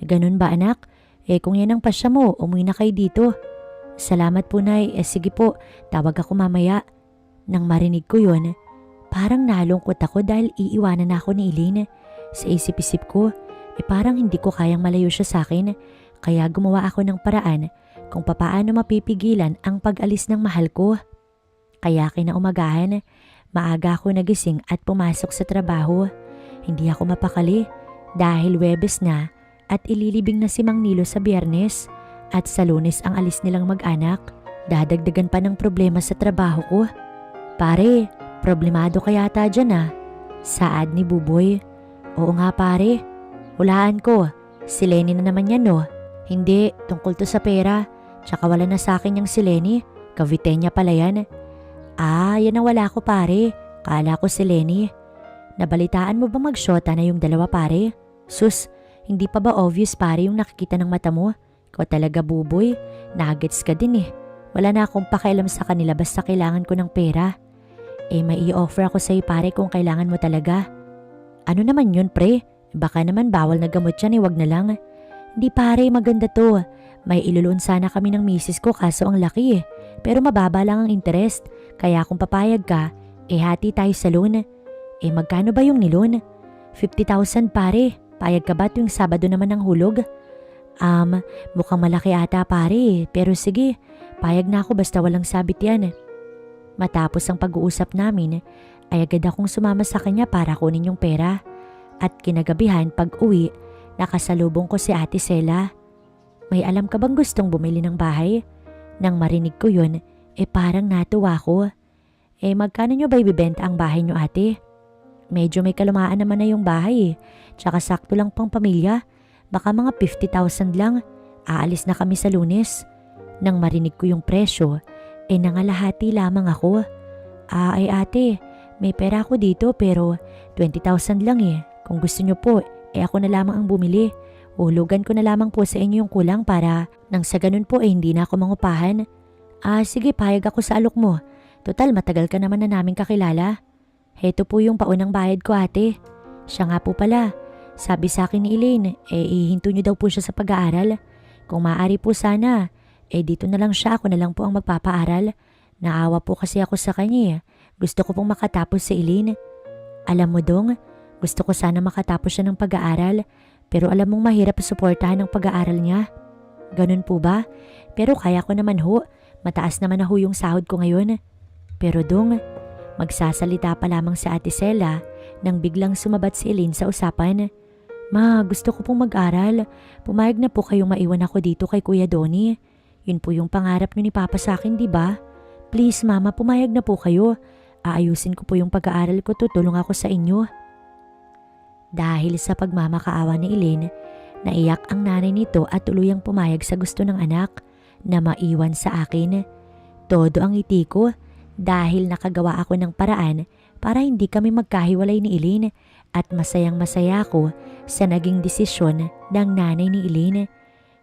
Ganun ba anak? Kung yan ang pasya mo, umuwi na kayo dito. Salamat po nay. Sige po, tawag ako mamaya. Nang marinig ko yun, Parang nalungkot ako dahil iiwanan na ako ni Elaine. Sa isip-isip ko, parang hindi ko kayang malayo siya sa akin. Kaya gumawa ako ng paraan kung papaano mapipigilan ang pag-alis ng mahal ko. Kaya kinaumagahan, maaga ako nagising at pumasok sa trabaho. Hindi ako mapakali dahil Huwebes na at ililibing na si Mang Nilo sa Biyernes at sa Lunes ang alis nilang mag-anak. Dadagdagan pa ng problema sa trabaho ko. Pare, problemado ka yata dyan ah. Saad ni Buboy. Oo nga pare, hulaan ko. Si Lenny na naman yan no. Hindi, tungkol to sa pera. Tsaka wala na sa akin yung si Lenny. Kavitenya pala yan. Ah, yan ang wala ko pare. Kala ko si Lenny. Nabalitaan mo ba magsyota na yung dalawa pare? Sus, hindi pa ba obvious pare yung nakikita ng mata mo? Ikaw talaga Buboy. Nuggets ka din eh. Wala na akong pakialam sa kanila basta kailangan ko ng pera. May i-offer ako sa'yo pare kung kailangan mo talaga. Ano naman yun pre? Baka naman bawal na gamot yan wag na lang. Hindi pare, maganda to. May iluluon sana kami ng misis ko kaso ang laki eh. Pero mababa lang ang interest. Kaya kung papayag ka, hati tayo sa loan. Magkano ba yung niloan? 50,000 pare. Payag ka ba tuwing Sabado naman ang hulog? Mukhang malaki ata pare pero sige, payag na ako basta walang sabit yan. Matapos ang pag-uusap namin, ay agad akong sumama sa kanya para kunin yung pera. At kinagabihan pag uwi, nakasalubong ko si Ate Sela. May alam ka bang gustong bumili ng bahay? Nang marinig ko yun, parang natuwa ko. Magkano nyo ba ibibenta ang bahay nyo ate? Medyo may kalumaan naman na yung bahay tsaka sakto lang pang pamilya. Baka mga 50,000 lang. Aalis na kami sa Lunes. Nang marinig ko yung presyo, nangalahati lamang ako. Ay ate, may pera ako dito pero 20,000 lang Kung gusto nyo po, ako na lamang ang bumili. Hulugan ko na lamang po sa inyo yung kulang para nang sa ganun po hindi na ako mangupahan. Sige payag ako sa alok mo. Total matagal ka naman na namin kakilala. Heto po yung paunang bayad ko ate. Siya nga po pala. Sabi sa akin ni Elaine, ihinto niyo daw po siya sa pag-aaral. Kung maaari po sana, dito na lang siya, ako na lang po ang magpapaaral. Naawa po kasi ako sa kanya. Gusto ko pong makatapos si Elaine. Alam mo dong, gusto ko sana makatapos siya ng pag-aaral. Pero alam mong mahirap suportahan ang pag-aaral niya. Ganun po ba? Pero kaya ko naman ho. Mataas naman na ho yung sahod ko ngayon. Pero dong, magsasalita pa lamang si Ate Sela nang biglang sumabat si Elaine sa usapan. Ma, gusto ko pong mag-aral. Pumayag na po kayong maiwan ako dito kay Kuya Donnie. Yun po yung pangarap niyo ni Papa sa akin, di ba? Please mama, pumayag na po kayo. Aayusin ko po yung pag-aaral ko, tutulong ako sa inyo. Dahil sa pagmamakaawa ni Elaine, naiyak ang nanay nito at tuluyang pumayag sa gusto ng anak na maiwan sa akin. Todo ang ngiti ko dahil nakagawa ako ng paraan para hindi kami magkahiwalay ni Elaine at masayang masaya ako sa naging desisyon ng nanay ni Elaine.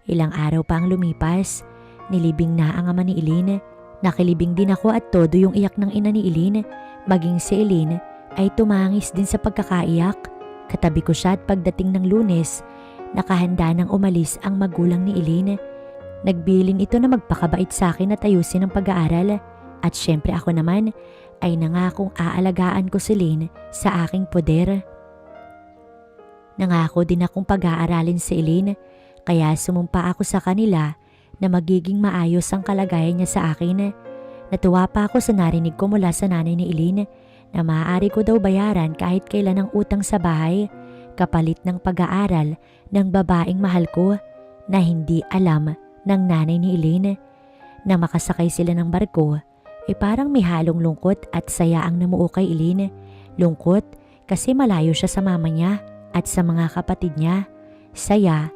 Ilang araw pa ang lumipas, nilibing na ang ama ni Elaine. Nakilibing din ako at todo yung iyak ng ina ni Elaine. Maging si Elaine ay tumangis din sa pagkakaiyak. Katabi ko siya at pagdating ng Lunes, nakahanda nang umalis ang magulang ni Elaine. Nagbilin ito na magpakabait sa akin at ayusin ang pag-aaral. At syempre ako naman ay nangakong aalagaan ko si Elaine sa aking poder. Nangako din akong pag-aaralin si Elaine, kaya sumumpa ako sa kanila na magiging maayos ang kalagayan niya sa akin. Natuwa pa ako sa narinig ko mula sa nanay ni Elaine na maaari ko daw bayaran kahit kailan ang utang sa bahay kapalit ng pag-aaral ng babaeng mahal ko na hindi alam ng nanay ni Elaine. Na makasakay sila ng barko, parang may halong lungkot at saya ang namuo kay Elaine. Lungkot kasi malayo siya sa mama niya at sa mga kapatid niya. Saya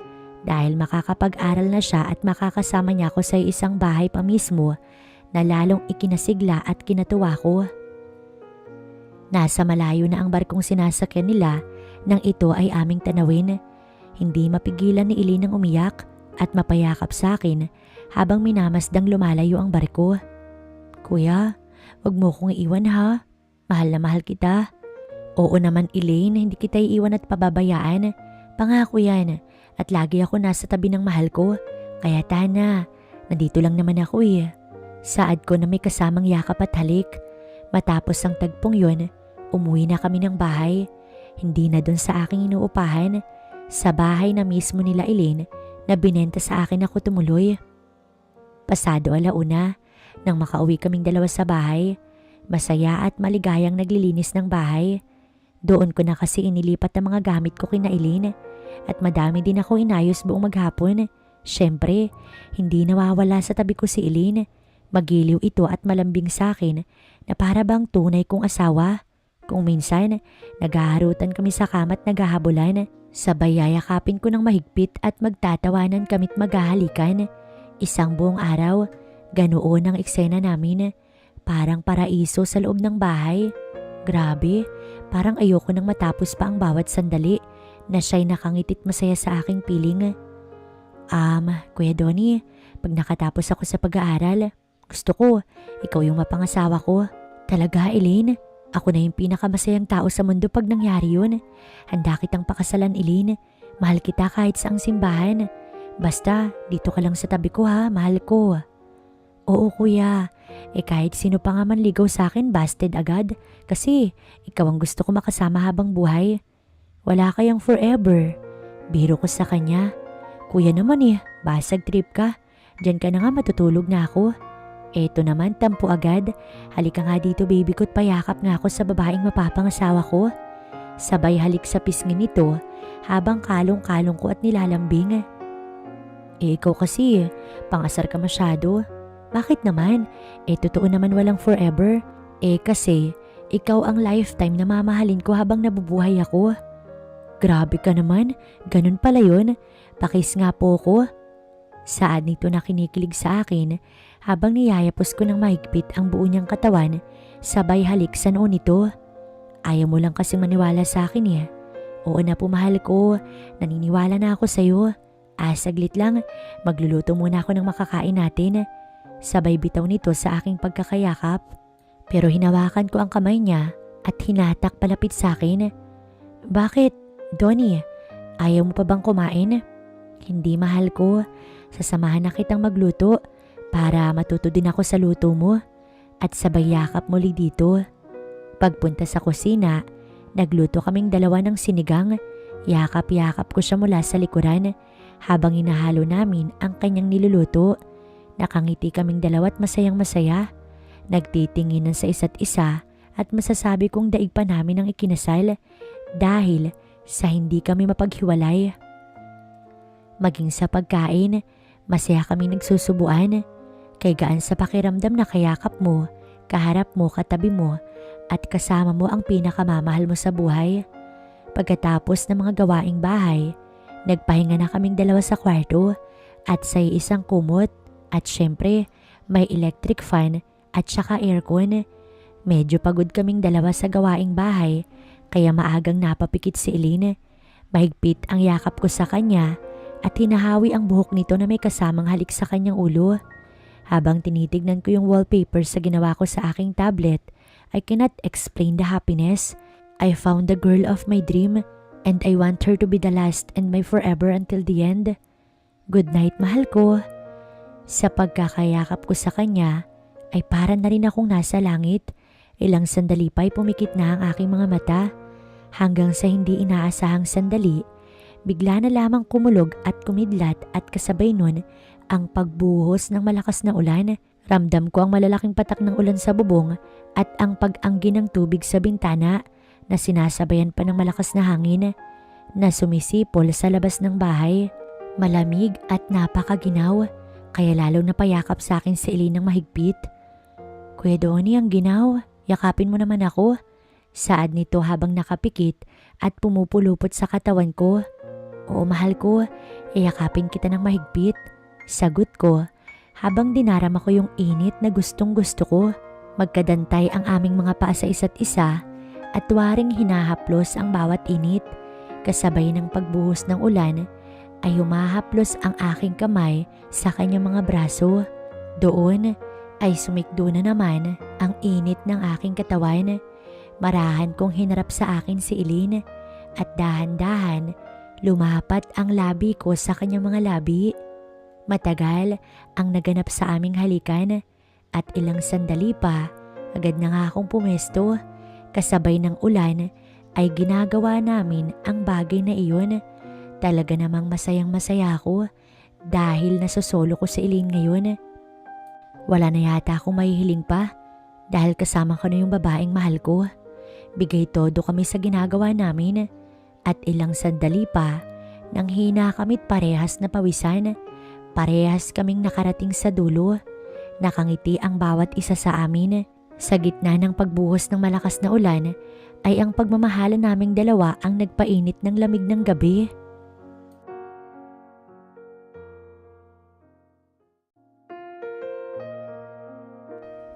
dahil makakapag-aral na siya at makakasama niya ako sa isang bahay pa mismo na lalong ikinasigla at kinatuwa ko. Nasa malayo na ang barkong sinasakyan nila nang ito ay aming tanawin. Hindi mapigilan ni Elaine ang umiyak at mapayakap sa akin habang minamasdang lumalayo ang barko. Kuya, wag mo kong iiwan ha. Mahal na mahal kita. Oo naman Elaine, hindi kita iiwan at pababayaan. Pangako yan. At lagi ako nasa tabi ng mahal ko. Kaya tana, nandito lang naman ako Saad ko na may kasamang yakap at halik. Matapos ang tagpong yun, Umuwi na kami ng bahay. Hindi na doon sa aking inuupahan. Sa bahay na mismo nila Elaine na binenta sa akin ako tumuloy. Pasado 1:00 nang makauwi kaming dalawa sa bahay. Masaya at maligayang naglilinis ng bahay. Doon ko na kasi inilipat ang mga gamit ko kina Elaine at madami din ako inayos buong maghapon. Siyempre, hindi nawawala sa tabi ko si Elaine. Magiliw ito at malambing sa akin na para bang tunay kong asawa. Kung minsan, naghaharutan kami sa kama at naghahabulan. Sabay yayakapin ko ng mahigpit at magtatawanan kami't maghahalikan. Isang buong araw, ganoon ang eksena namin. Parang paraiso sa loob ng bahay. Grabe, parang ayoko nang matapos pa ang bawat sandali na siya'y nakangitit masaya sa aking piling. Kuya Donnie, pag nakatapos ako sa pag-aaral, gusto ko, ikaw yung mapangasawa ko. Talaga, Elaine? Ako na yung pinakamasayang tao sa mundo pag nangyari yun. Handa kitang pakasalan, Elaine. Mahal kita kahit saang simbahan. Basta, dito ka lang sa tabi ko ha, mahal ko. Oo kuya, kahit sino pa nga manligaw sa akin busted agad. Kasi, ikaw ang gusto ko makasama habang buhay. Wala kayang forever. Biro ko sa kanya. Kuya naman basag trip ka. Diyan ka na nga matutulog na ako. Eto naman, tampo agad. Halika nga dito baby ko't payakap nga ako sa babaeng mapapangasawa ko. Sabay halik sa pisngi nito habang kalong-kalong ko at nilalambing. Ikaw kasi, pangasar ka masyado. Bakit naman? Totoo naman walang forever. Kasi, ikaw ang lifetime na mamahalin ko habang nabubuhay ako. Grabe ka naman, ganun pala yun. Pakis nga po ko. Saad nito na kinikilig sa akin habang niyayapos ko ng mahigpit ang buo niyang katawan, sabay halik sa noo nito. Ayaw mo lang kasing maniwala sa akin Oo na po mahal ko, naniniwala na ako sa'yo. Saglit lang, magluluto muna ako ng makakain natin. Sabay bitaw nito sa aking pagkakayakap. Pero hinawakan ko ang kamay niya at hinatak palapit sa akin. Bakit, Donnie? Ayaw mo pa bang kumain? Hindi mahal ko. Sasamahan na kitang magluto para matuto din ako sa luto mo at sabay yakap muli dito. Pagpunta sa kusina, nagluto kaming dalawa ng sinigang. Yakap-yakap ko siya mula sa likuran habang inahalo namin ang kanyang niluluto. Nakangiti kaming dalawa at masayang masaya. Nagtitinginan sa isa't isa at masasabi kong daig pa namin ang ikinasal dahil sa hindi kami mapaghiwalay. Maging sa pagkain, masaya kaming nagsusubuan. Kay gaan sa pakiramdam na kayakap mo, kaharap mo, katabi mo at kasama mo ang pinakamamahal mo sa buhay. Pagkatapos ng mga gawaing bahay, nagpahinga na kaming dalawa sa kwarto at sa isang kumot at syempre may electric fan at saka aircon. Medyo pagod kaming dalawa sa gawaing bahay kaya maagang napapikit si Elaine. Mahigpit ang yakap ko sa kanya at hinahawi ang buhok nito na may kasamang halik sa kanyang ulo. Habang tinitignan ko yung wallpaper sa ginawa ko sa aking tablet, I cannot explain the happiness. I found the girl of my dream and I want her to be the last and my forever until the end. Good night, mahal ko. Sa pagkakayakap ko sa kanya, ay para na rin akong nasa langit. Ilang sandali pa'y pumikit na ang aking mga mata. Hanggang sa hindi inaasahang sandali, bigla na lamang kumulog at kumidlat at kasabay nun ang pagbuhos ng malakas na ulan. Ramdam ko ang malalaking patak ng ulan sa bubong at ang pag-anggi ng tubig sa bintana na sinasabayan pa ng malakas na hangin na sumisipol sa labas ng bahay. Malamig at napakaginaw, kaya lalo napayakap sa akin si Elaine ng mahigpit. Kuya Donnie, ang ginaw, yakapin mo naman ako. Saad nito habang nakapikit at pumupulupot sa katawan ko. Oo mahal ko, yakapin kita ng mahigpit. Sagot ko habang dinarama ko yung init na gustong gusto ko. Magkadantay ang aming mga paa sa isa't isa at waring hinahaplos ang bawat init. Kasabay ng pagbuhos ng ulan ay humahaplos ang aking kamay sa kanyang mga braso. Doon ay sumikdo na naman ang init ng aking katawan. Marahan kong hinarap sa akin si Elaine at dahan-dahan lumapat ang labi ko sa kanyang mga labi. Matagal ang naganap sa aming halikan at ilang sandali pa agad na nga akong pumesto kasabay ng ulan ay ginagawa namin ang bagay na iyon. Talaga namang masayang masaya ako dahil nasosolo ko sa Elaine ngayon. Wala na yata akong mahihiling pa dahil kasama ko na yung babaeng mahal ko. Bigay todo kami sa ginagawa namin at ilang sandali pa nang hina kami't parehas na pawisan. Parehas kaming nakarating sa dulo. Nakangiti ang bawat isa sa amin. Sa gitna ng pagbuhos ng malakas na ulan ay ang pagmamahalan naming dalawa ang nagpainit ng lamig ng gabi.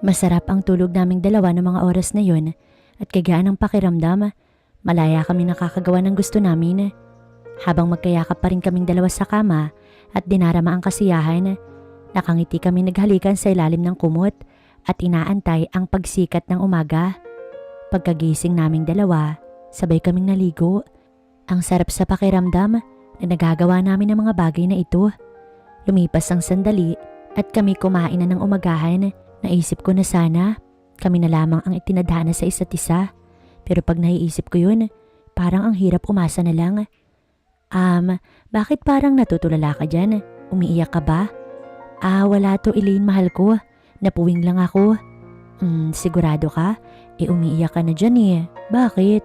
Masarap ang tulog naming dalawa ng mga oras na yon at kagaan ng pakiramdam. Malaya kami nakakagawa ng gusto namin. Habang magkayakap pa rin kaming dalawa sa kama at dinarama ang kasiyahan, nakangiti kami naghalikan sa ilalim ng kumot at inaantay ang pagsikat ng umaga. Pagkagising naming dalawa, sabay kaming naligo. Ang sarap sa pakiramdam na nagagawa namin ang mga bagay na ito. Lumipas ang sandali at kami kumain na ng umagahan. Naisip ko na sana kami na lamang ang itinadhana sa isa't isa. Pero pag naiisip ko yun, parang ang hirap umasa na lang. Bakit parang natutulala ka dyan? Umiiyak ka ba? Wala to Elaine, mahal ko. Napuwing lang ako. Sigurado ka? Umiiyak ka na dyan eh. Bakit?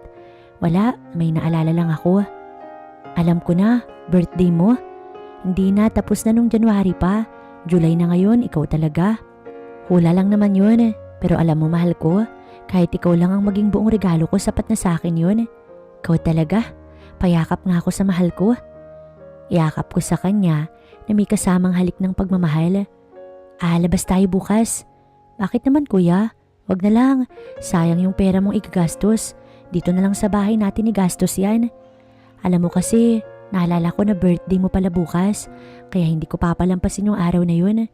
Wala, may naalala lang ako. Alam ko na, birthday mo. Hindi na, tapos na nung January pa. July na ngayon, ikaw talaga. Hula lang naman yun, pero alam mo mahal ko, kahit ikaw lang ang maging buong regalo ko, sapat na sa akin yun. Ikaw talaga, payakap nga ako sa mahal ko. Iyakap ko sa kanya na may kasamang halik ng pagmamahal. Labas tayo bukas. Bakit naman kuya? Wag na lang, sayang yung pera mong igagastos. Dito na lang sa bahay natin igastos yan. Alam mo kasi, naalala ko na birthday mo pala bukas, kaya hindi ko papalampasin yung araw na yun.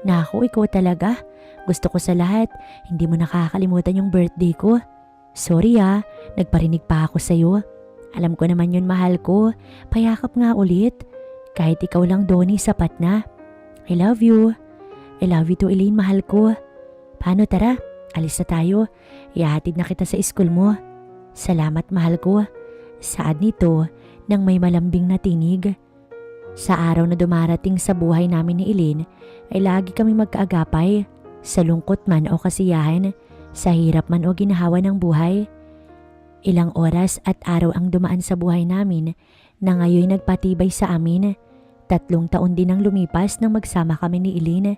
Naku, ikaw talaga. Gusto ko sa lahat, hindi mo nakakalimutan yung birthday ko. Sorry nagparinig pa ako sa'yo. Alam ko naman yun mahal ko, payakap nga ulit. Kahit ikaw lang Donnie, sapat na. I love you. I love you too Elaine, mahal ko. Paano tara, alis na tayo. Ihahatid na kita sa school mo. Salamat mahal ko. Saad nito nang may malambing na tinig. Sa araw na dumarating sa buhay namin ni Elaine ay lagi kami magkaagapay. Sa lungkot man o kasiyahan, sa hirap man o ginahawa ng buhay. Ilang oras at araw ang dumaan sa buhay namin na ngayon nagpatibay sa amin. 3 taon din ang lumipas nang magsama kami ni Elaine.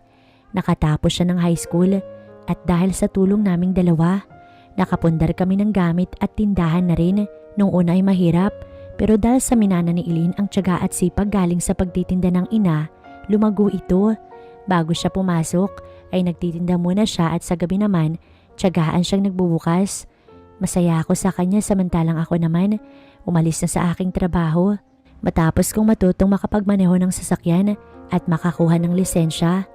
Nakatapos siya ng high school at dahil sa tulong naming dalawa, nakapundar kami ng gamit at tindahan na rin. Nung una ay mahirap, pero dahil sa minana ni Elaine ang tiyaga at sipag galing sa pagtitinda ng ina, lumago ito. Bago siya pumasok ay nagtitinda muna siya at sa gabi naman, tiyagaan siyang nagbubukas. Masaya ako sa kanya samantalang ako naman, umalis na sa aking trabaho. Matapos kong matutong makapagmaneho ng sasakyan at makakuha ng lisensya,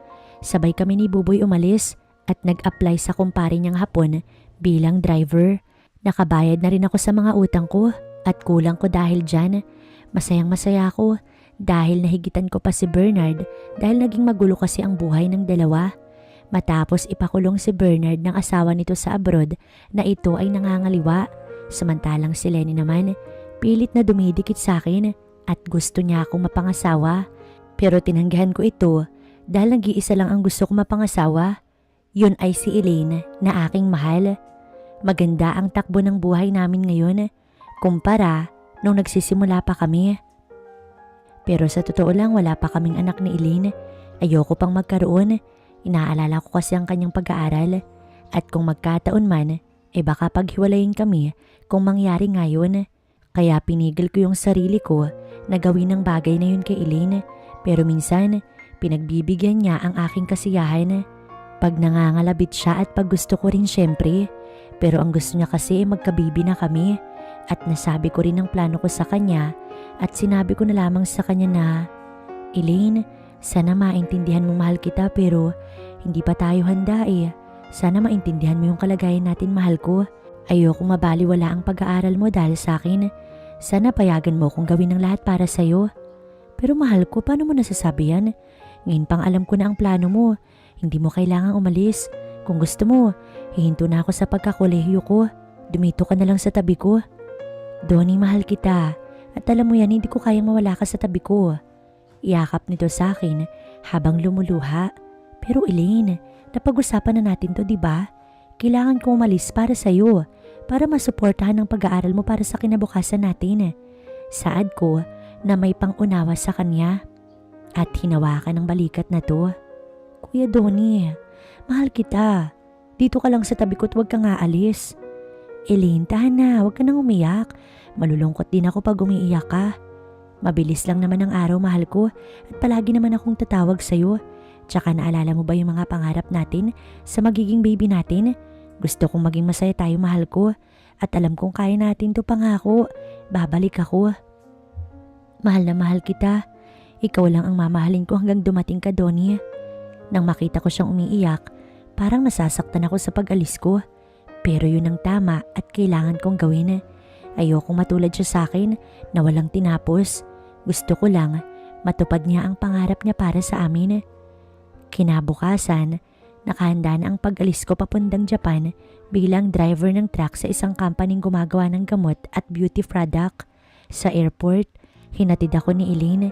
sabay kami ni Buboy umalis at nag-apply sa kumpare niyang Hapon bilang driver. Nakabayad na rin ako sa mga utang ko at kulang ko dahil dyan. Masayang masaya ako dahil nahigitan ko pa si Bernard dahil naging magulo kasi ang buhay ng dalawa. Matapos ipakulong si Bernard ng asawa nito sa abroad na ito ay nangangaliwa. Samantalang si Lenny naman, pilit na dumidikit sa akin at gusto niya akong mapangasawa. Pero tinanggihan ko ito dahil nag-iisa lang ang gusto kong mapangasawa. Yun ay si Elaine na aking mahal. Maganda ang takbo ng buhay namin ngayon kumpara nung nagsisimula pa kami. Pero sa totoo lang wala pa kaming anak ni Elaine. Ayoko pang magkaroon. Inaalala ko kasi ang kanyang pag-aaral at kung magkataon man, baka paghiwalayin kami kung mangyari ngayon. Kaya pinigil ko yung sarili ko na gawin ang bagay na yun kay Elaine. Pero minsan, pinagbibigyan niya ang aking kasiyahan. Pag nangangalabit siya at pag gusto ko rin syempre. Pero ang gusto niya kasi magkabibi na kami. At nasabi ko rin ang plano ko sa kanya at sinabi ko na lamang sa kanya na, Elaine, sana maintindihan mo mahal kita pero hindi pa tayo handa Sana maintindihan mo yung kalagayan natin mahal ko. Ayokong mabaliwala ang pag-aaral mo dahil sa akin. Sana payagan mo kung gawin ang lahat para sa'yo. Pero mahal ko, paano mo nasasabi yan? Ngayon pang alam ko na ang plano mo. Hindi mo kailangang umalis. Kung gusto mo, hihinto na ako sa pagkakolehiyo ko. dumito ka na lang sa tabi ko. Donnie, mahal kita. At alam mo yan, hindi ko kayang mawala ka sa tabi ko. Iyakap nito sa akin habang lumuluha. Pero Elaine, napag-usapan na natin to, diba? Kailangan ko umalis para sa'yo, para masuportahan ang pag-aaral mo para sa kinabukasan natin. Saad ko na may pangunawa sa kanya at hinawakan ng balikat na to. Kuya Donnie, mahal kita. Dito ka lang sa tabi ko at huwag kang aalis. Elaine, tahan na, huwag ka nang umiyak. Malulungkot din ako pag umiiyak ka. Mabilis lang naman ang araw, mahal ko, at palagi naman akong tatawag sa'yo. Tsaka naalala mo ba yung mga pangarap natin sa magiging baby natin? Gusto kong maging masaya tayo, mahal ko, at alam kong kaya natin to, pangako. Babalik ako. Mahal na mahal kita. Ikaw lang ang mamahalin ko hanggang dumating ka, Donnie. Nang makita ko siyang umiiyak, parang nasasaktan ako sa pag-alis ko. Pero yun ang tama at kailangan kong gawin. Ayokong matulad siya sa akin na walang tinapos. Gusto ko lang matupad niya ang pangarap niya para sa amin. Kinabukasan, nakahanda na ang pag-alis ko papuntang Japan bilang driver ng truck sa isang companyng gumagawa ng gamot at beauty product. Sa airport, hinatid ako ni Elaine.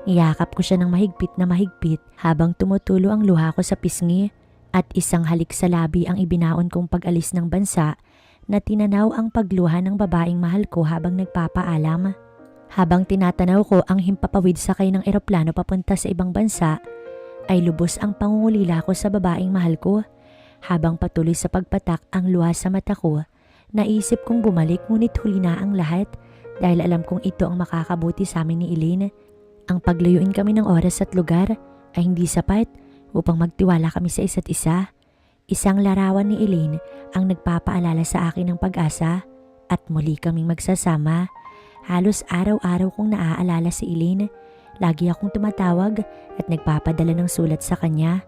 Niyakap ko siya ng mahigpit na mahigpit habang tumutulo ang luha ko sa pisngi. At isang halik sa labi ang ibinaon kong pag-alis ng bansa na tinanaw ang pagluha ng babaeng mahal ko habang nagpapaalam. Habang tinatanaw ko ang himpapawid sakay ng eroplano papunta sa ibang bansa, ay lubos ang pangungulila ko sa babaeng mahal ko. Habang patuloy sa pagpatak ang luha sa mata ko, naisip kong bumalik ngunit huli na ang lahat dahil alam kong ito ang makakabuti sa amin ni Elaine. Ang paglayuin kami ng oras at lugar ay hindi sapat upang magtiwala kami sa isa't isa. Isang larawan ni Elaine ang nagpapaalala sa akin ng pag-asa at muli kaming magsasama. Halos araw-araw kong naaalala si Elaine. Lagi akong tumatawag at nagpapadala ng sulat sa kanya.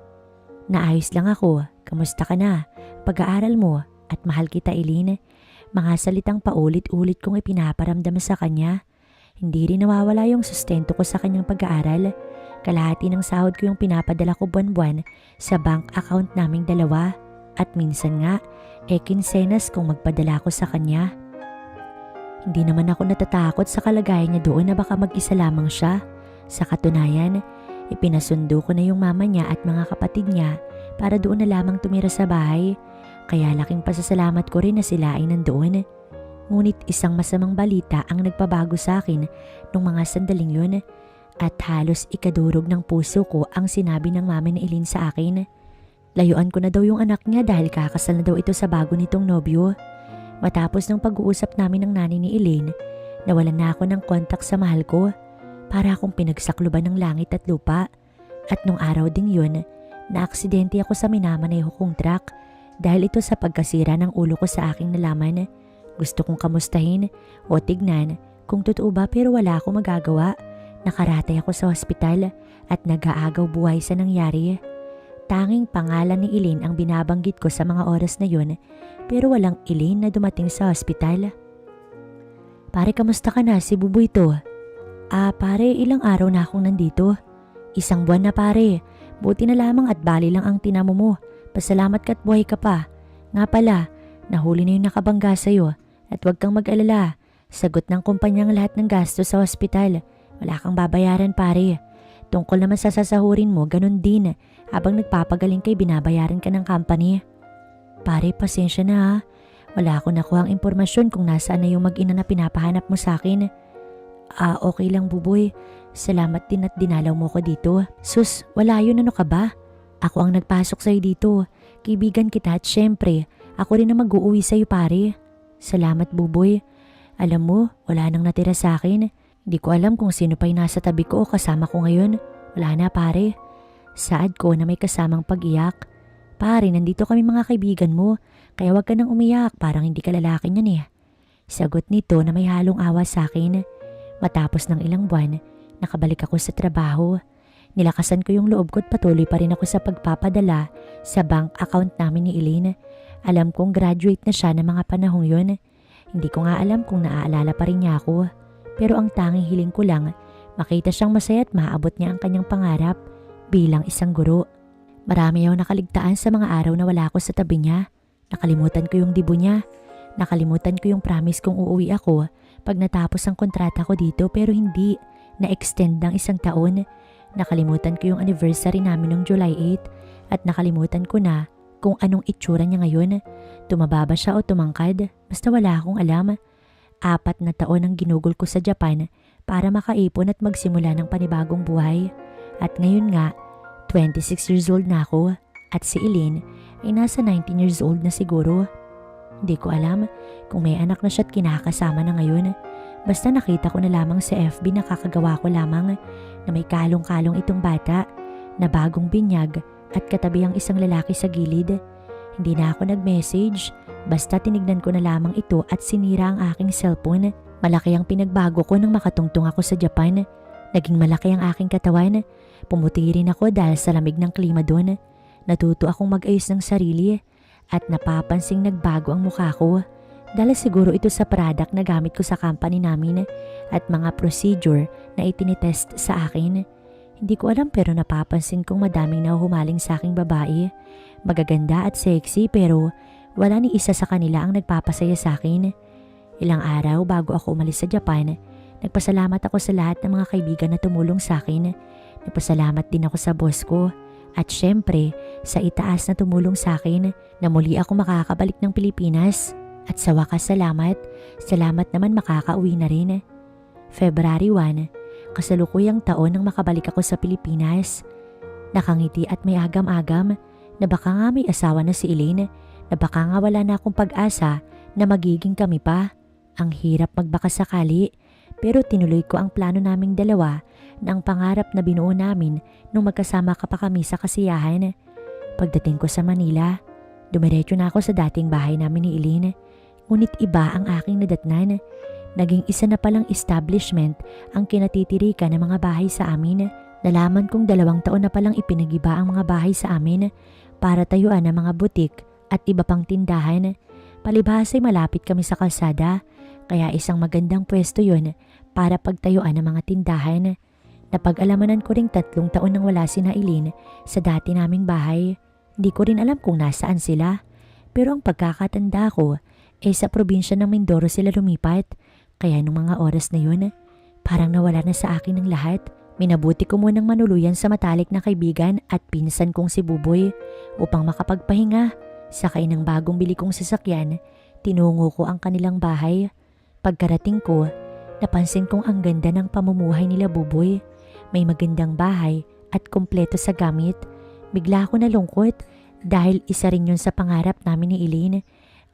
Naayos lang ako, kamusta ka na, pag-aaral mo at mahal kita, Elaine. Mga salitang paulit-ulit kong ipinaparamdam sa kanya. Hindi rin nawawala yung sustento ko sa kanyang pag-aaral. Kalahati ng sahod ko yung pinapadala ko buwan-buwan sa bank account naming dalawa at minsan nga, kinsenas kung magpadala ko sa kanya. Hindi naman ako natatakot sa kalagayan niya doon na baka mag-isa lamang siya. Sa katunayan, ipinasundo ko na yung mama niya at mga kapatid niya para doon na lamang tumira sa bahay. Kaya laking pasasalamat ko rin na sila ay nandoon. Ngunit isang masamang balita ang nagpabago sa akin nung mga sandaling yun. At halos ikadurog ng puso ko ang sinabi ng mama ni Elaine sa akin. Layuan ko na daw yung anak niya dahil kakasal na daw ito sa bago nitong nobyo. Matapos ng pag-uusap namin ng nanay ni Elaine, nawalan na ako ng kontak sa mahal ko. Para akong pinagsakluban ng langit at lupa. At nung araw ding yun, naaksidente ako sa minamaneho kong truck dahil ito sa pagkasira ng ulo ko sa aking nalaman. Gusto kong kamustahin o tignan kung totoo ba pero wala akong magagawa. Nakaratay ako sa hospital at nag-aagaw buhay sa nangyari. Tanging pangalan ni Elaine ang binabanggit ko sa mga oras na yun pero walang Elaine na dumating sa hospital. Pare, kamusta ka na? Si Buboy to. Pare, ilang araw na akong nandito. 1 buwan na pare. Buti na lamang at bali lang ang tinamo mo. Pasalamat ka at buhay ka pa. Nga pala, nahuli na yung nakabangga sa'yo at huwag kang mag-alala. Sagot ng kumpanyang lahat ng gasto sa hospital. Wala kang babayaran pare. Tungkol naman sa sasahurin mo, ganun din. Habang nagpapagaling kay binabayaran ka ng company. Pare, pasensya na ha. Wala akong nakuhang impormasyon kung nasaan na yung mag-ina na pinapahanap mo sa akin. Okay lang Buboy. Salamat din at dinalaw mo ko dito. Sus, wala yun, ano ka ba? Ako ang nagpasok sa'yo dito. Kaibigan kita at syempre, ako rin na mag-uuwi sa'yo pare. Salamat Buboy. Alam mo, wala nang natira sa akin. Hindi ko alam kung sino pa yung nasa tabi ko o kasama ko ngayon. Wala na pare. Saad ko na may kasamang pag-iyak. Pare, nandito kami mga kaibigan mo. Kaya wag ka nang umiyak, parang hindi ka lalaki niyan eh. Sagot nito na may halong awa sa akin. Matapos ng ilang buwan, nakabalik ako sa trabaho. Nilakasan ko yung loob ko at patuloy pa rin ako sa pagpapadala sa bank account namin ni Elaine. Alam kong graduate na siya ng mga panahong yun. Hindi ko nga alam kung naaalala pa rin niya ako. Pero ang tanging hiling ko lang, makita siyang masaya at maabot niya ang kanyang pangarap bilang isang guro. Marami ako nakaligtaan sa mga araw na wala ako sa tabi niya. Nakalimutan ko yung dibo niya. Nakalimutan ko yung promise kong uuwi ako pag natapos ang kontrata ko dito pero hindi. Na-extend ng 1 taon. Nakalimutan ko yung anniversary namin noong July 8 at nakalimutan ko na kung anong itsura niya ngayon. Tumaba ba siya o tumangkad? Basta wala akong alam. 4 na taon ang ginugol ko sa Japan para makaipon at magsimula ng panibagong buhay. At ngayon nga, 26 years old na ako at si Eileen ay nasa 19 years old na siguro. Hindi ko alam kung may anak na siya at kinakasama na ngayon. Basta nakita ko na lamang sa FB na kakagawa ko lamang na may kalong-kalong itong bata na bagong binyag at katabi ang isang lalaki sa gilid. Hindi na ako nag-message, basta tinignan ko na lamang ito at sinira ang aking cellphone. Malaki ang pinagbago ko nang makatungtong ako sa Japan. Naging malaki ang aking katawan. Pumuti rin ako dahil sa lamig ng klima doon. Natuto akong mag-ayos ng sarili at napapansing nagbago ang mukha ko. Dahil siguro ito sa product na gamit ko sa company namin at mga procedure na itinitest sa akin. Hindi ko alam pero napapansin kong madaming nahuhumaling sa aking babae. Magaganda at sexy pero wala ni isa sa kanila ang nagpapasaya sa akin. Ilang araw bago ako umalis sa Japan, nagpasalamat ako sa lahat ng mga kaibigan na tumulong sa akin. Nagpasalamat din ako sa boss ko at syempre sa itaas na tumulong sa akin na muli ako makakabalik ng Pilipinas. At sa wakas salamat naman makakauwi na rin. February 1, kasalukuyang taon nang makabalik ako sa Pilipinas. Nakangiti at may agam-agam na baka nga may asawa na si Eileen, na baka nga wala na akong pag-asa na magiging kami pa. Ang hirap magbakasakali pero tinuloy ko ang plano naming dalawa na ang pangarap na binuo namin nung magkasama ka pa kami sa kasiyahan. Pagdating ko sa Manila, dumiretso na ako sa dating bahay namin ni Eileen. Ngunit iba ang aking nadatnan. Naging isa na palang establishment ang kinatitirikan ng mga bahay sa amin. Nalaman kong 2 taon na palang ipinagiba ang mga bahay sa amin para tayuan ng mga butik at iba pang tindahan. Palibhas ay malapit kami sa kalsada, kaya isang magandang pwesto yon para pagtayuan ng mga tindahan. Napag-alamanan ko ring 3 taon nang wala si Eileen sa dati naming bahay. Hindi ko rin alam kung nasaan sila, pero ang pagkakatanda ko sa probinsya ng Mindoro sila lumipat. Kaya nung mga oras na yun, parang nawala na sa akin ang lahat. Minabuti ko munang manuluyan sa matalik na kaibigan at pinsan kong si Buboy upang makapagpahinga. Sakay ng bagong bili kong sasakyan, tinungo ko ang kanilang bahay. Pagkarating ko, napansin kong ang ganda ng pamumuhay nila Buboy. May magandang bahay at kumpleto sa gamit. Bigla ako nalungkot dahil isa rin yun sa pangarap namin ni Eileen.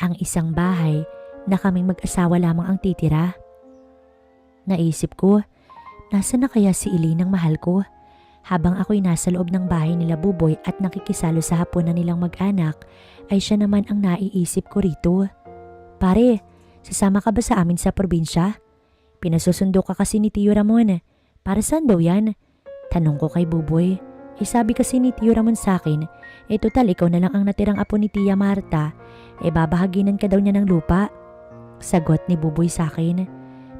Ang isang bahay na kaming mag-asawa lamang ang titira. Naisip ko, nasa na kaya si Eileen ang mahal ko? Habang ako'y nasa loob ng bahay nila Buboy at nakikisalo sa hapunan nilang mag-anak, ay siya naman ang naiisip ko rito. Pare, sasama ka ba sa amin sa probinsya? Pinasusundo ka kasi ni Tio Ramon. Para saan daw yan? Tanong ko kay Buboy. Sabi kasi ni Tio Ramon sa akin, total ikaw na lang ang natirang apo ni Tia Marta, babahaginan ka daw niya ng lupa. Sagot ni Buboy sa akin.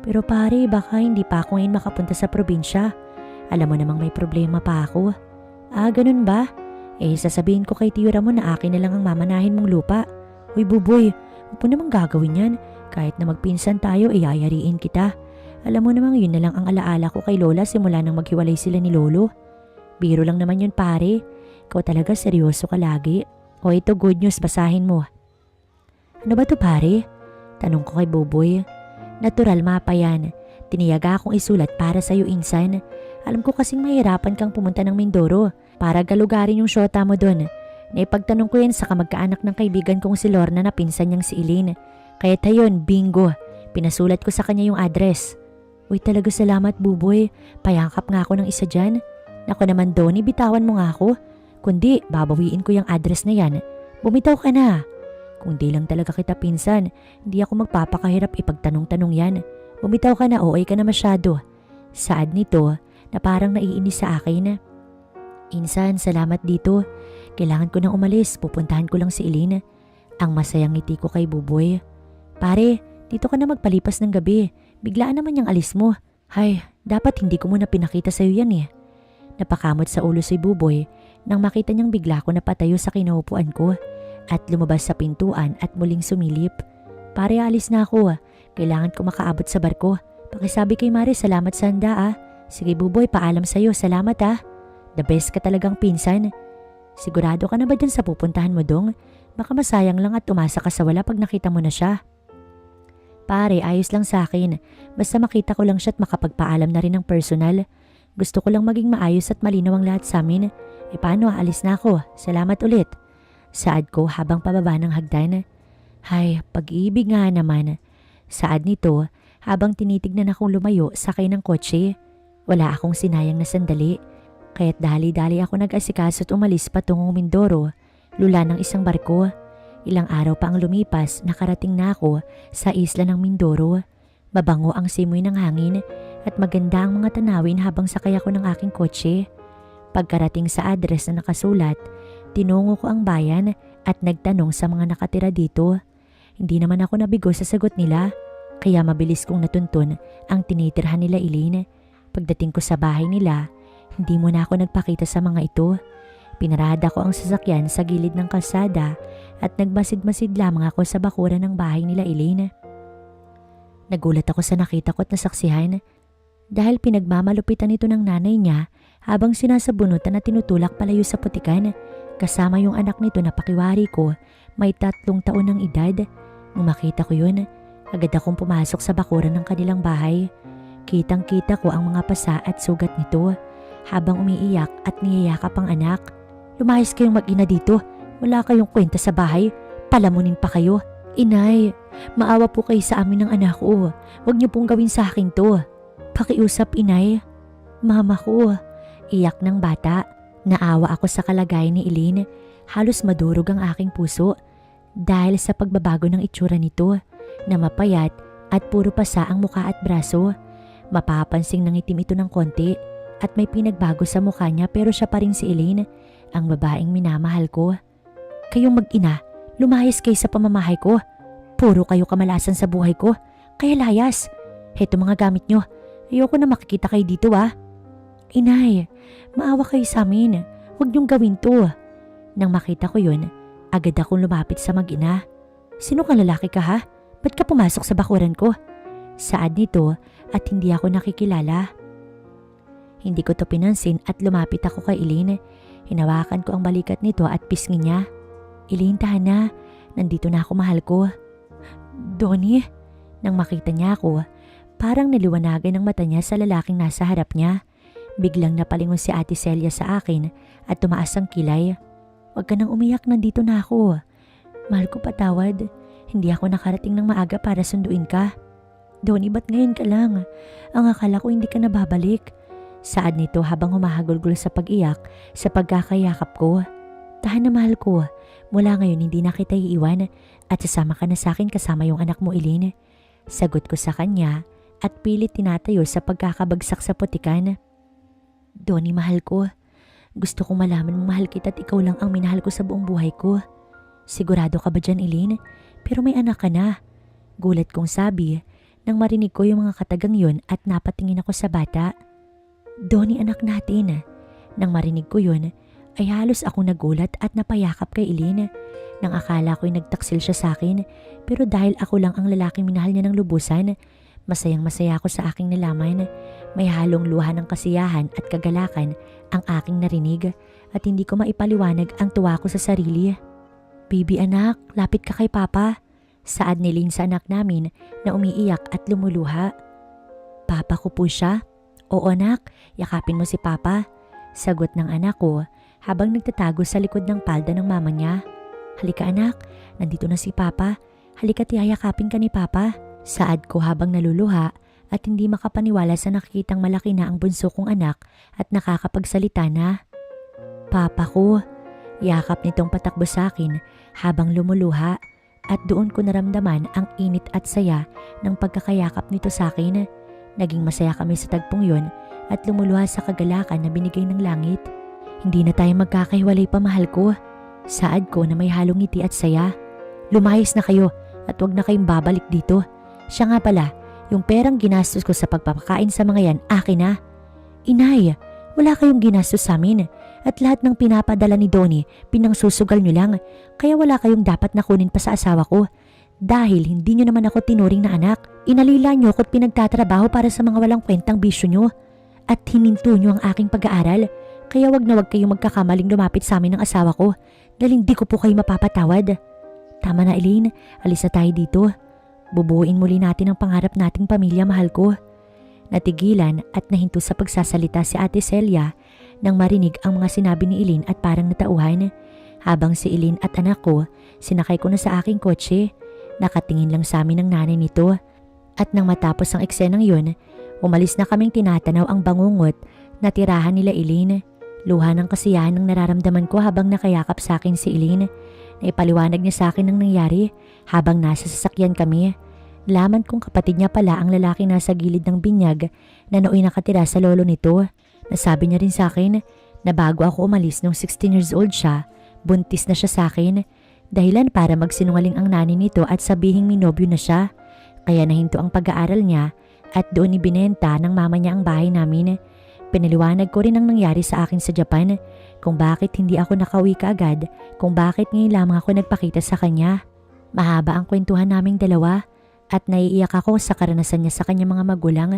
Pero pare, baka hindi pa ako ngayon makapunta sa probinsya. Alam mo namang may problema pa ako. Ganun ba? Sasabihin ko kay Tio Ramon na akin na lang ang mamanahin mong lupa. Uy Buboy, huwag mo namang gagawin yan. Kahit na magpinsan tayo, iyayariin kita. Alam mo namang yun na lang ang alaala ko kay Lola simula nang maghiwalay sila ni Lolo. Biro lang naman yun pare. Ikaw talaga seryoso ka lagi. O ito good news, basahin mo. Ano ba to pare? Tanong ko kay Buboy. Natural mapa yan. Tiniyaga akong isulat para sa'yo insan. Alam ko kasing mahirapan kang pumunta ng Mindoro para galugarin yung syota mo doon. Naipagtanong ko yan sa kamag-kaanak ng kaibigan kong si Lorna na pinsan niyang si Eileen. Kaya tayon, bingo. Pinasulat ko sa kanya yung address. Uy talaga salamat Buboy. Payangkap nga ako ng isa dyan. Nako naman Donnie, bitawan mo nga ako. Kundi, babawiin ko yung address na yan. Bumitaw ka na. Kung di lang talaga kita pinsan, hindi ako magpapakahirap ipagtanong-tanong yan. Bumitaw ka na, OA ka na masyado. Saad nito na parang naiinis sa akin. Insan, salamat dito. Kailangan ko nang umalis, pupuntahan ko lang si Eileen. Ang masayang ngiti ko kay Buboy. Pare, dito ka na magpalipas ng gabi. Biglaan naman yung alis mo. Hay, dapat hindi ko muna pinakita sa'yo yan eh. Napakamot sa ulo si Buboy nang makita niyang bigla ko napatayo sa kinaupuan ko at lumabas sa pintuan at muling sumilip. Pare, alis na ako. Kailangan ko makaabot sa barko. Pakisabi kay Mare, salamat sa handa ah. Sige Buboy, paalam sa'yo. Salamat ah. The best ka talagang pinsan. Sigurado ka na ba dyan sa pupuntahan mo, Dong? Baka masayang lang at umasa ka sa wala pag nakita mo na siya. Pare, ayos lang sa akin. Basta makita ko lang siya at makapagpaalam na rin ng personal. Gusto ko lang maging maayos at malinaw ang lahat sa amin. E paano, aalis na ako. Salamat ulit. Saad ko habang pababa ng hagdan. Hay, pag-ibig nga naman. Saad nito habang tinitignan akong lumayo sakay ng kotse. Wala akong sinayang na sandali. Kaya't dali-dali ako nag-asikaso at umalis patungong Mindoro. Lula ng isang barko. Ilang araw pa ang lumipas, nakarating na ako sa isla ng Mindoro. Mabango ang simoy ng hangin at maganda ang mga tanawin habang sakay ako ng aking kotse. Pagkarating sa address na nakasulat, tinungo ko ang bayan at nagtanong sa mga nakatira dito. Hindi naman ako nabigo sa sagot nila, kaya mabilis kong natuntun ang tinitirhan nila Eileen. Pagdating ko sa bahay nila, hindi muna ako nagpakita sa mga ito. Pinarada ko ang sasakyan sa gilid ng kalsada at nagmasid-masid lamang ako sa bakuran ng bahay nila Eileen. Nagulat ako sa nakita ko at nasaksihan dahil pinagmamalupitan ito ng nanay niya habang sinasabunutan at tinutulak palayo sa putikan kasama yung anak nito na pakiwari ko, may 3 taon ng edad. Nung makita ko yun, agad akong pumasok sa bakuran ng kanilang bahay. Kitang-kita ko ang mga pasa at sugat nito habang umiiyak at niyayakap ang anak. Lumayas kayong mag-ina dito. Wala kayong kwenta sa bahay. Palamunin pa kayo. Inay, maawa po kayo sa amin ng anak ko. Huwag niyo pong gawin sa akin to. Pakiusap, inay. Mama ko. Iyak ng bata. Naawa ako sa kalagayan ni Eileen. Halos madurog ang aking puso dahil sa pagbabago ng itsura nito na mapayat at puro pasa ang muka at braso. Mapapansing nangitim ito ng konti at may pinagbago sa mukha niya pero siya pa rin si Eileen, ang babaeng minamahal ko. Kayong mag-ina, lumayas kayo sa pamamahay ko. Puro kayo kamalasan sa buhay ko. Kaya layas. Heto mga gamit nyo. Ayoko na makikita kayo dito ah. Inay, maawa kayo sa amin. Huwag niyong gawin to. Nang makita ko yun, agad akong lumapit sa mag-ina. Sino kang lalaki ka ha? Ba't ka pumasok sa bakuran ko? Saad nito at hindi ako nakikilala. Hindi ko to pinansin at lumapit ako kay Eileen. Hinawakan ko ang balikat nito at pisngi niya. Eileen, tahan na. Nandito na ako, mahal ko. Donnie? Nang makita niya ako, parang naliwanagan ang mata niya sa lalaking nasa harap niya. Biglang napalingon si Ate Celia sa akin at tumaas ang kilay. Huwag ka nang umiyak, nandito na ako. Mahal ko, patawad. Hindi ako nakarating ng maaga para sunduin ka. Donnie, ba't ngayon ka lang? Ang akala ko hindi ka na babalik. Saad nito habang humahagulgol sa pag-iyak sa pagkakayakap ko. Tahan na, mahal ko. Mula ngayon hindi na kita iiwan at sasama ka na sa akin kasama yung anak mo, Eileen. Sagot ko sa kanya at pilit tinatayo sa pagkakabagsak sa putikan. Donnie, mahal ko. Gusto kong malaman mong mahal kita at ikaw lang ang minahal ko sa buong buhay ko. Sigurado ka ba dyan, Eileen? Pero may anak ka na. Gulat kong sabi nang marinig ko yung mga katagang yun at napatingin ako sa bata. Donnie, anak natin. Nang marinig ko yun, ay halos akong nagulat at napayakap kay Eileen. Nang akala ko'y nagtaksil siya sa akin, pero dahil ako lang ang lalaking minahal niya ng lubusan, masayang masaya ako sa aking nalaman. May halong luha ng kasiyahan at kagalakan ang aking narinig at hindi ko maipaliwanag ang tuwa ko sa sarili. Baby anak, lapit ka kay Papa. Saad ni Eileen sa anak namin na umiiyak at lumuluha. Papa ko po siya? Oo anak, yakapin mo si Papa. Sagot ng anak ko habang nagtatago sa likod ng palda ng mama niya. Halika anak, nandito na si Papa. Halika tiyayakapin ka ni Papa. Saad ko habang naluluha at hindi makapaniwala sa nakikitang malaki na ang bunso kong anak at nakakapagsalita na. Papa ko, yakap nitong patakbo sa akin habang lumuluha at doon ko naramdaman ang init at saya ng pagkakayakap nito sa akin. Naging masaya kami sa tagpong yun at lumuluha sa kagalakan na binigay ng langit. Hindi na tayo magkakahiwalay pa, mahal ko. Saad ko na may halong ngiti at saya. Lumayas na kayo at huwag na kayong babalik dito. Siya nga pala, yung perang ginastos ko sa pagpapakain sa mga yan, akin na. Inay, wala kayong ginastos sa amin at lahat ng pinapadala ni Donnie, pinangsusugal nyo lang. Kaya wala kayong dapat na kunin pa sa asawa ko. Dahil hindi nyo naman ako tinuring na anak, inalila nyo ako't pinagtatrabaho para sa mga walang kwentang bisyo nyo. At hininto nyo ang aking pag-aaral. Kaya wag na wag kayong magkakamaling lumapit sa amin ng asawa ko dahil hindi ko po kayo mapapatawad. Tama na Elaine, alis na tayo dito. Bubuuin muli natin ang pangarap nating pamilya, mahal ko. Natigilan at nahinto sa pagsasalita si Ate Celia nang marinig ang mga sinabi ni Elaine at parang natauhan. Habang si Elaine at anak ko, sinakay ko na sa aking kotse. Nakatingin lang sa amin ang nanay nito. At nang matapos ang eksenang yun, umalis na kaming tinatanaw ang bangungot na tirahan nila Elaine. Luha ng kasiyahan ng nararamdaman ko habang nakayakap sa akin si Elaine. Naipaliwanag niya sa akin ang nangyari habang nasa sasakyan kami. Laman kong kapatid niya pala ang lalaki nasa gilid ng binyag na nooy nakatira sa lolo nito. Nasabi niya rin sa akin na bago ako umalis nung 16 years old siya, buntis na siya sa akin. Dahilan para magsinungaling ang nanay nito at sabihing minobyo na siya. Kaya nahinto ang pag-aaral niya at doon ibinenta ng mama niya ang bahay namin. Pinaliwanag ko rin ang nangyari sa akin sa Japan, kung bakit hindi ako nakauwi kaagad, kung bakit ngayon lamang ako nagpakita sa kanya. Mahaba ang kwentuhan naming dalawa at naiiyak ako sa karanasan niya sa kanyang mga magulang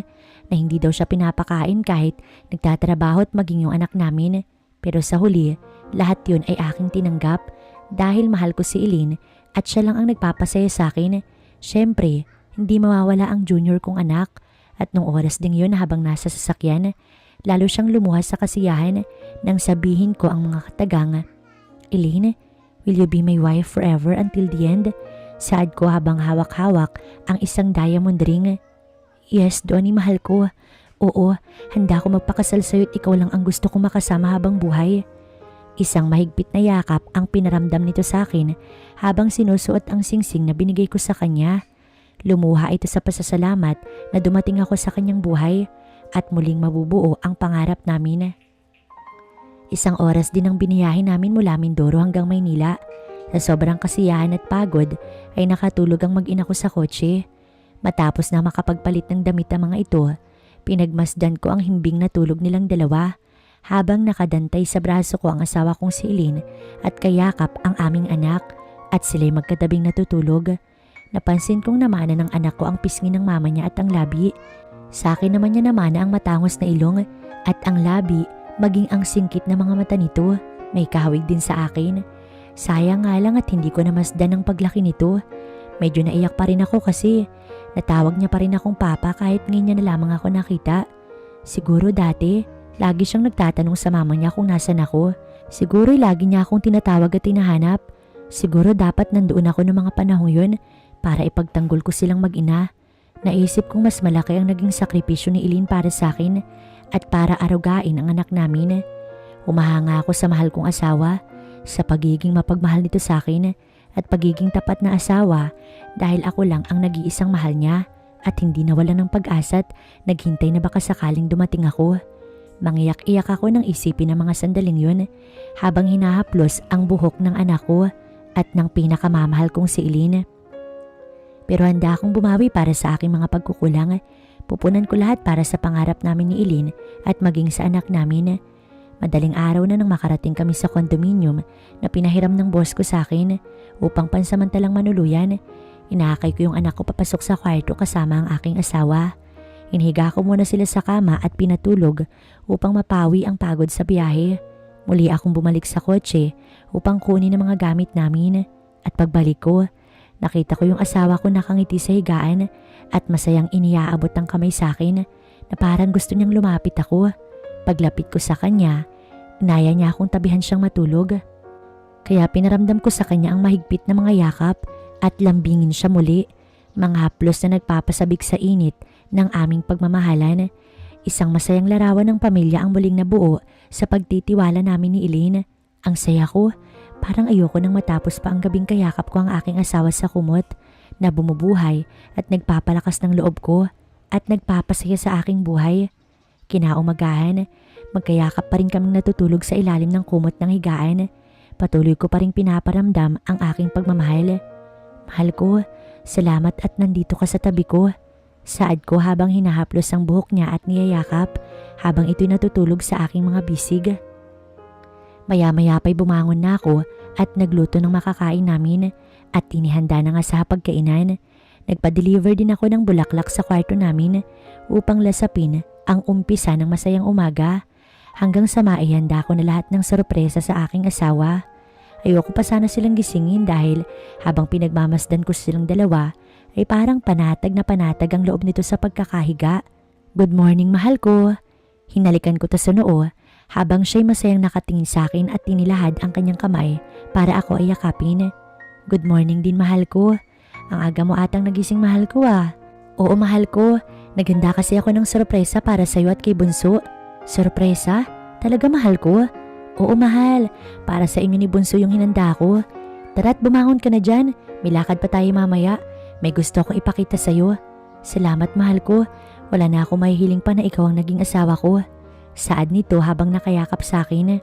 na hindi daw siya pinapakain kahit nagtatrabaho at maging yung anak namin. Pero sa huli, lahat yun ay aking tinanggap dahil mahal ko si Elaine at siya lang ang nagpapasaya sa akin. Siyempre, hindi mawawala ang junior kong anak at nung oras ding yun habang nasa sasakyan, lalo siyang lumuha sa kasiyahan nang sabihin ko ang mga katagang, Elaine, will you be my wife forever until the end? Saad ko habang hawak-hawak ang isang diamond ring. Yes, Donnie, mahal ko. Oo, handa ko magpakasal sa'yo at ikaw lang ang gusto kong makasama habang buhay. Isang mahigpit na yakap ang pinaramdam nito sa akin habang sinusuot ang singsing na binigay ko sa kanya. Lumuha ito sa pasasalamat na dumating ako sa kanyang buhay at muling mabubuo ang pangarap namin. Isang oras din ang biniyahe namin mula Mindoro hanggang Maynila. Sa sobrang kasiyahan at pagod ay nakatulog ang mag-ina ko sa kotse. Matapos na makapagpalit ng damit ang mga ito, pinagmasdan ko ang himbing na tulog nilang dalawa habang nakadantay sa braso ko ang asawa kong si Elaine at kayakap ang aming anak at sila'y magkatabing natutulog. Napansin kong namana ng anak ko ang pisngi ng mama niya at ang labi. Sa akin naman niya namana ang matangos na ilong at ang labi maging ang singkit na mga mata nito. May kahawig din sa akin. Sayang nga lang at hindi ko namasdan ang paglaki nito. Medyo naiyak pa rin ako kasi natawag niya pa rin akong papa kahit ngayon niya na lamang ako nakita. Siguro dati, lagi siyang nagtatanong sa mama niya kung nasan ako. Siguro lagi niya akong tinatawag at tinahanap. Siguro dapat nandoon ako ng mga panahong yun para ipagtanggol ko silang mag-ina. Naisip kong mas malaki ang naging sakripisyo ni Elaine para sa akin at para arugain ang anak namin. Humahanga ako sa mahal kong asawa, sa pagiging mapagmahal nito sa akin at pagiging tapat na asawa dahil ako lang ang nag-iisang mahal niya at hindi nawalan ng pag-asa at naghintay na baka sakaling dumating ako. Mangiyak-iyak ako nang isipin ang mga sandaling yun habang hinahaplos ang buhok ng anak ko at ng pinakamamahal kong si Elaine. Pero handa akong bumawi para sa aking mga pagkukulang. Pupunan ko lahat para sa pangarap namin ni Elaine at maging sa anak namin. Madaling araw na nang makarating kami sa condominium na pinahiram ng boss ko sa akin upang pansamantalang manuluyan. Inaakay ko yung anak ko papasok sa kwarto kasama ang aking asawa. Inhiga ko muna sila sa kama at pinatulog upang mapawi ang pagod sa biyahe. Muli akong bumalik sa kotse upang kunin ang mga gamit namin. At pagbalik ko, nakita ko yung asawa ko nakangiti sa higaan at masayang iniaabot ang kamay sa akin na parang gusto niyang lumapit ako. Paglapit ko sa kanya, inaya niya akong tabihan siyang matulog. Kaya pinaramdam ko sa kanya ang mahigpit na mga yakap at lambingin siya muli. Mga haplos na nagpapasabik sa init ng aming pagmamahalan. Isang masayang larawan ng pamilya ang muling nabuo sa pagtitiwala namin ni Elaine. Ang saya ko, parang ayoko nang matapos pa ang gabing kayakap ko ang aking asawa sa kumot na bumubuhay at nagpapalakas ng loob ko at nagpapasaya sa aking buhay. Kinaumagahan, magkayakap pa rin kaming natutulog sa ilalim ng kumot ng higaan. Patuloy ko pa rin pinaparamdam ang aking pagmamahal. Mahal ko, salamat at nandito ka sa tabi ko. Saad ko habang hinahaplos ang buhok niya at niyayakap habang ito'y natutulog sa aking mga bisig. Maya-maya pa'y bumangon na ako at nagluto ng makakain namin at inihanda na nga sa pagkainan. Nagpa-deliver din ako ng bulaklak sa kwarto namin upang lasapin ang umpisa ng masayang umaga hanggang sa maihanda ko na lahat ng sorpresa sa aking asawa. Ayoko pa sana silang gisingin dahil habang pinagmamasdan ko silang dalawa ay parang panatag ang loob nito sa pagkakahiga. "Good morning, mahal ko." Hinalikan ko ta sa noo habang siya'y masayang nakatingin sa akin at tinilahad ang kanyang kamay para ako ay yakapin. "Good morning din, mahal ko. Ang aga mo atang nagising, mahal ko ah." "Oo, mahal ko. Naghanda kasi ako ng sorpresa para sa'yo at kay Bunso." "Sorpresa? Talaga, mahal ko?" "Oo, mahal. Para sa inyo ni Bunso yung hinanda ko. Tara't bumangon ka na dyan. May lakad pa tayo mamaya. May gusto akong ipakita sa'yo." "Salamat, mahal ko. Wala na ako mahihiling pa na ikaw ang naging asawa ko." Saad nito habang nakayakap sa akin.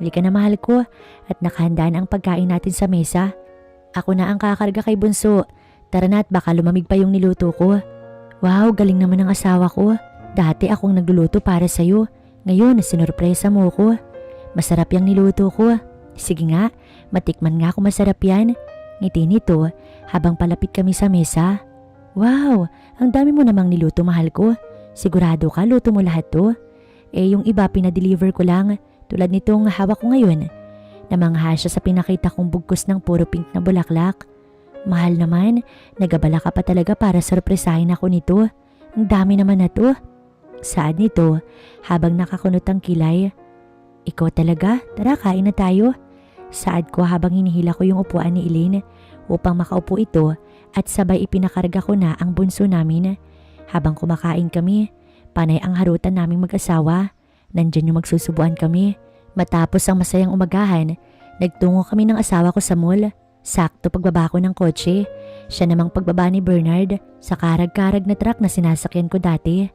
"Halika na, mahal ko, at nakahanda na ang pagkain natin sa mesa. Ako na ang kakarga kay Bunso. Tara na at baka lumamig pa yung niluto ko." "Wow, galing naman ng asawa ko. Dati akong nagluluto para sa'yo. Ngayon, sinurpresa mo ko. Masarap yung niluto ko." "Sige nga, matikman nga kung masarap yan." Ngiti nito habang palapit kami sa mesa. "Wow, ang dami mo namang niluto, mahal ko. Sigurado ka luto mo lahat to?" Yung iba pinadeliver ko lang, tulad nitong hawak ko ngayon. Namangha siya sa pinakita kong bugkos ng puro pink na bulaklak. "Mahal naman, nagabala ka pa talaga para sorpresahin ako nito. Ang dami naman na to." Saad nito habang nakakunot ang kilay. "Ikaw talaga? Tara, kain na tayo." Saad ko habang hinihila ko yung upuan ni Eileen upang makaupo ito at sabay ipinakarga ko na ang bunso namin. Habang kumakain kami, panay ang harutan naming mag-asawa. Nandyan yung magsusubuan kami. Matapos ang masayang umagahan, nagtungo kami ng asawa ko sa mall. Sakto pagbaba ko ng kotse, siya namang pagbaba ni Bernard sa karag-karag na truck na sinasakyan ko dati.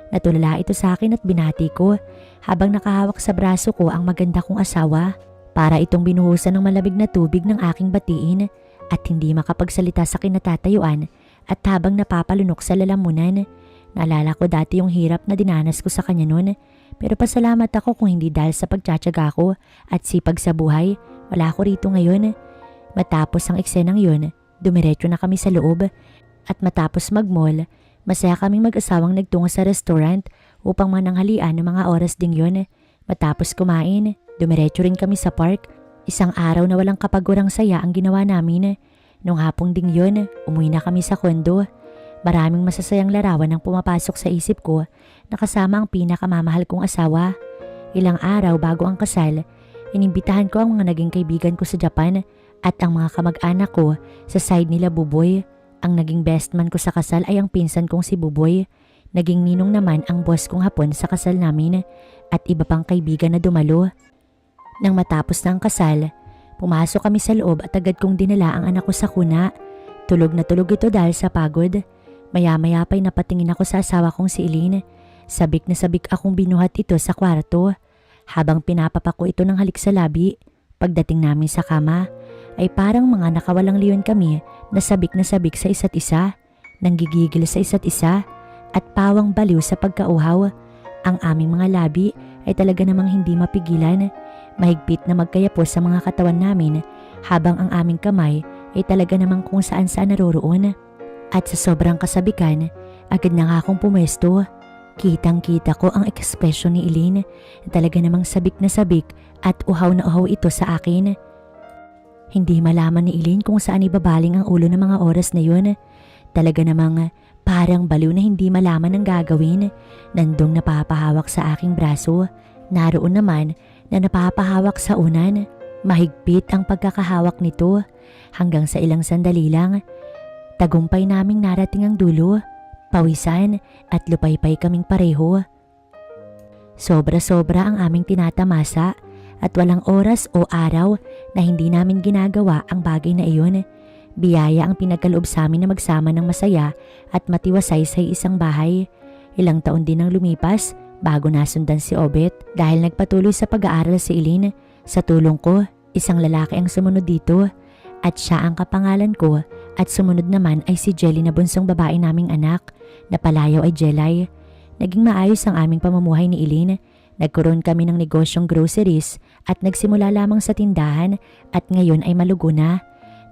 Natulala ito sa akin at binati ko habang nakahawak sa braso ko ang maganda kong asawa. Para itong binuhusan ng malamig na tubig ng aking batiin at hindi makapagsalita sa kinatatayuan at habang napapalunok sa lalamunan. Naalala ko dati yung hirap na dinanas ko sa kanya noon, pero pasalamat ako kung hindi dahil sa pagtsatsaga ko at sipag sa buhay, wala ako rito ngayon. Matapos ang eksenang yun, dumiretso na kami sa loob at matapos mag-mall, masaya kaming mag-asawang nagtungo sa restaurant upang mananghalian ng mga oras ding yun. Matapos kumain, dumiretso rin kami sa park. Isang araw na walang kapagurang saya ang ginawa namin. Nung hapong ding yun, umuwi na kami sa kondo. Maraming masasayang larawan ang pumapasok sa isip ko na kasama ang pinakamamahal kong asawa. Ilang araw bago ang kasal, inimbitahan ko ang mga naging kaibigan ko sa Japan at ang mga kamag-anak ko sa side nila Buboy. Ang naging best man ko sa kasal ay ang pinsan kong si Buboy. Naging ninong naman ang boss kong Hapon sa kasal namin at iba pang kaibigan na dumalo. Nang matapos ng kasal, pumasok kami sa loob at agad kong dinala ang anak ko sa kuna. Tulog na tulog ito dahil sa pagod. Maya-maya pa'y napatingin ako sa asawa kong si Eileen. Sabik na sabik akong binuhat ito sa kwarto. Habang pinapapako ito ng halik sa labi, pagdating namin sa kama, ay parang mga nakawalang leon kami na sabik sa isa't isa, nanggigigil sa isa't isa, at pawang baliw sa pagkauhaw. Ang aming mga labi ay talaga namang hindi mapigilan. Mahigpit na magkayapos sa mga katawan namin habang ang aming kamay ay talaga namang kung saan-saan naroroon. At sa sobrang kasabikan, agad na nga akong pumesto. Kitang-kita ko ang ekspresyon ni Eileen. Talaga namang sabik na sabik at uhaw na uhaw ito sa akin. Hindi malaman ni Eileen kung saan ibabaling ang ulo ng mga oras na yun. Talaga namang parang baliw na hindi malaman ang gagawin. Nandong napapahawak sa aking braso. Naroon naman na napapahawak sa unan. Mahigpit ang pagkakahawak nito hanggang sa ilang sandali lang. Tagumpay naming narating ang dulo, pawisan at lupaypay kaming pareho. Sobra-sobra ang aming tinatamasa at walang oras o araw na hindi namin ginagawa ang bagay na iyon. Biyaya ang pinagkaloob sa amin na magsama ng masaya at matiwasay sa isang bahay. Ilang taon din ang lumipas bago nasundan si Obet dahil nagpatuloy sa pag-aaral si Eileen. Sa tulong ko, isang lalaki ang sumunod dito at siya ang kapangalan ko. At sumunod naman ay si Jelly na bunsong babae naming anak na palayaw ay Jelay. Naging maayos ang aming pamumuhay ni Eileen Nagkaroon kami ng negosyong groceries at nagsimula lamang sa tindahan at ngayon ay malugo na.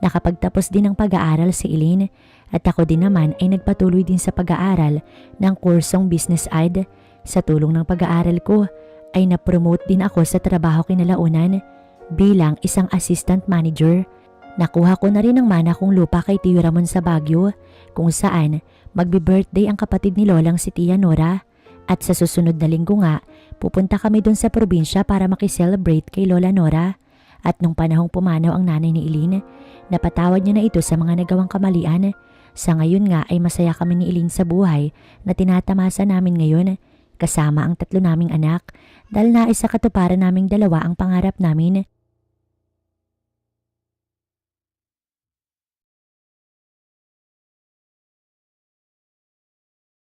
Nakapagtapos din ng pag-aaral si Eileen at ako din naman ay nagpatuloy din sa pag-aaral ng kursong Business Ed. Sa tulong ng pag-aaral ko ay na-promote din ako sa trabaho kinalaunan bilang isang assistant manager. Nakuha ko na rin ang mana kong lupa kay Tio Ramon sa Baguio kung saan magbi-birthday ang kapatid ni Lolang si Tia Nora. At sa susunod na linggo nga, pupunta kami dun sa probinsya para makiselebrate kay Lola Nora. At nung panahong pumanaw ang nanay ni Eileen, napatawad niya na ito sa mga nagawang kamalian. Sa ngayon nga ay masaya kami ni Eileen sa buhay na tinatamasa namin ngayon kasama ang 3 naming anak dahil nais sa katuparan naming 2 ang pangarap namin.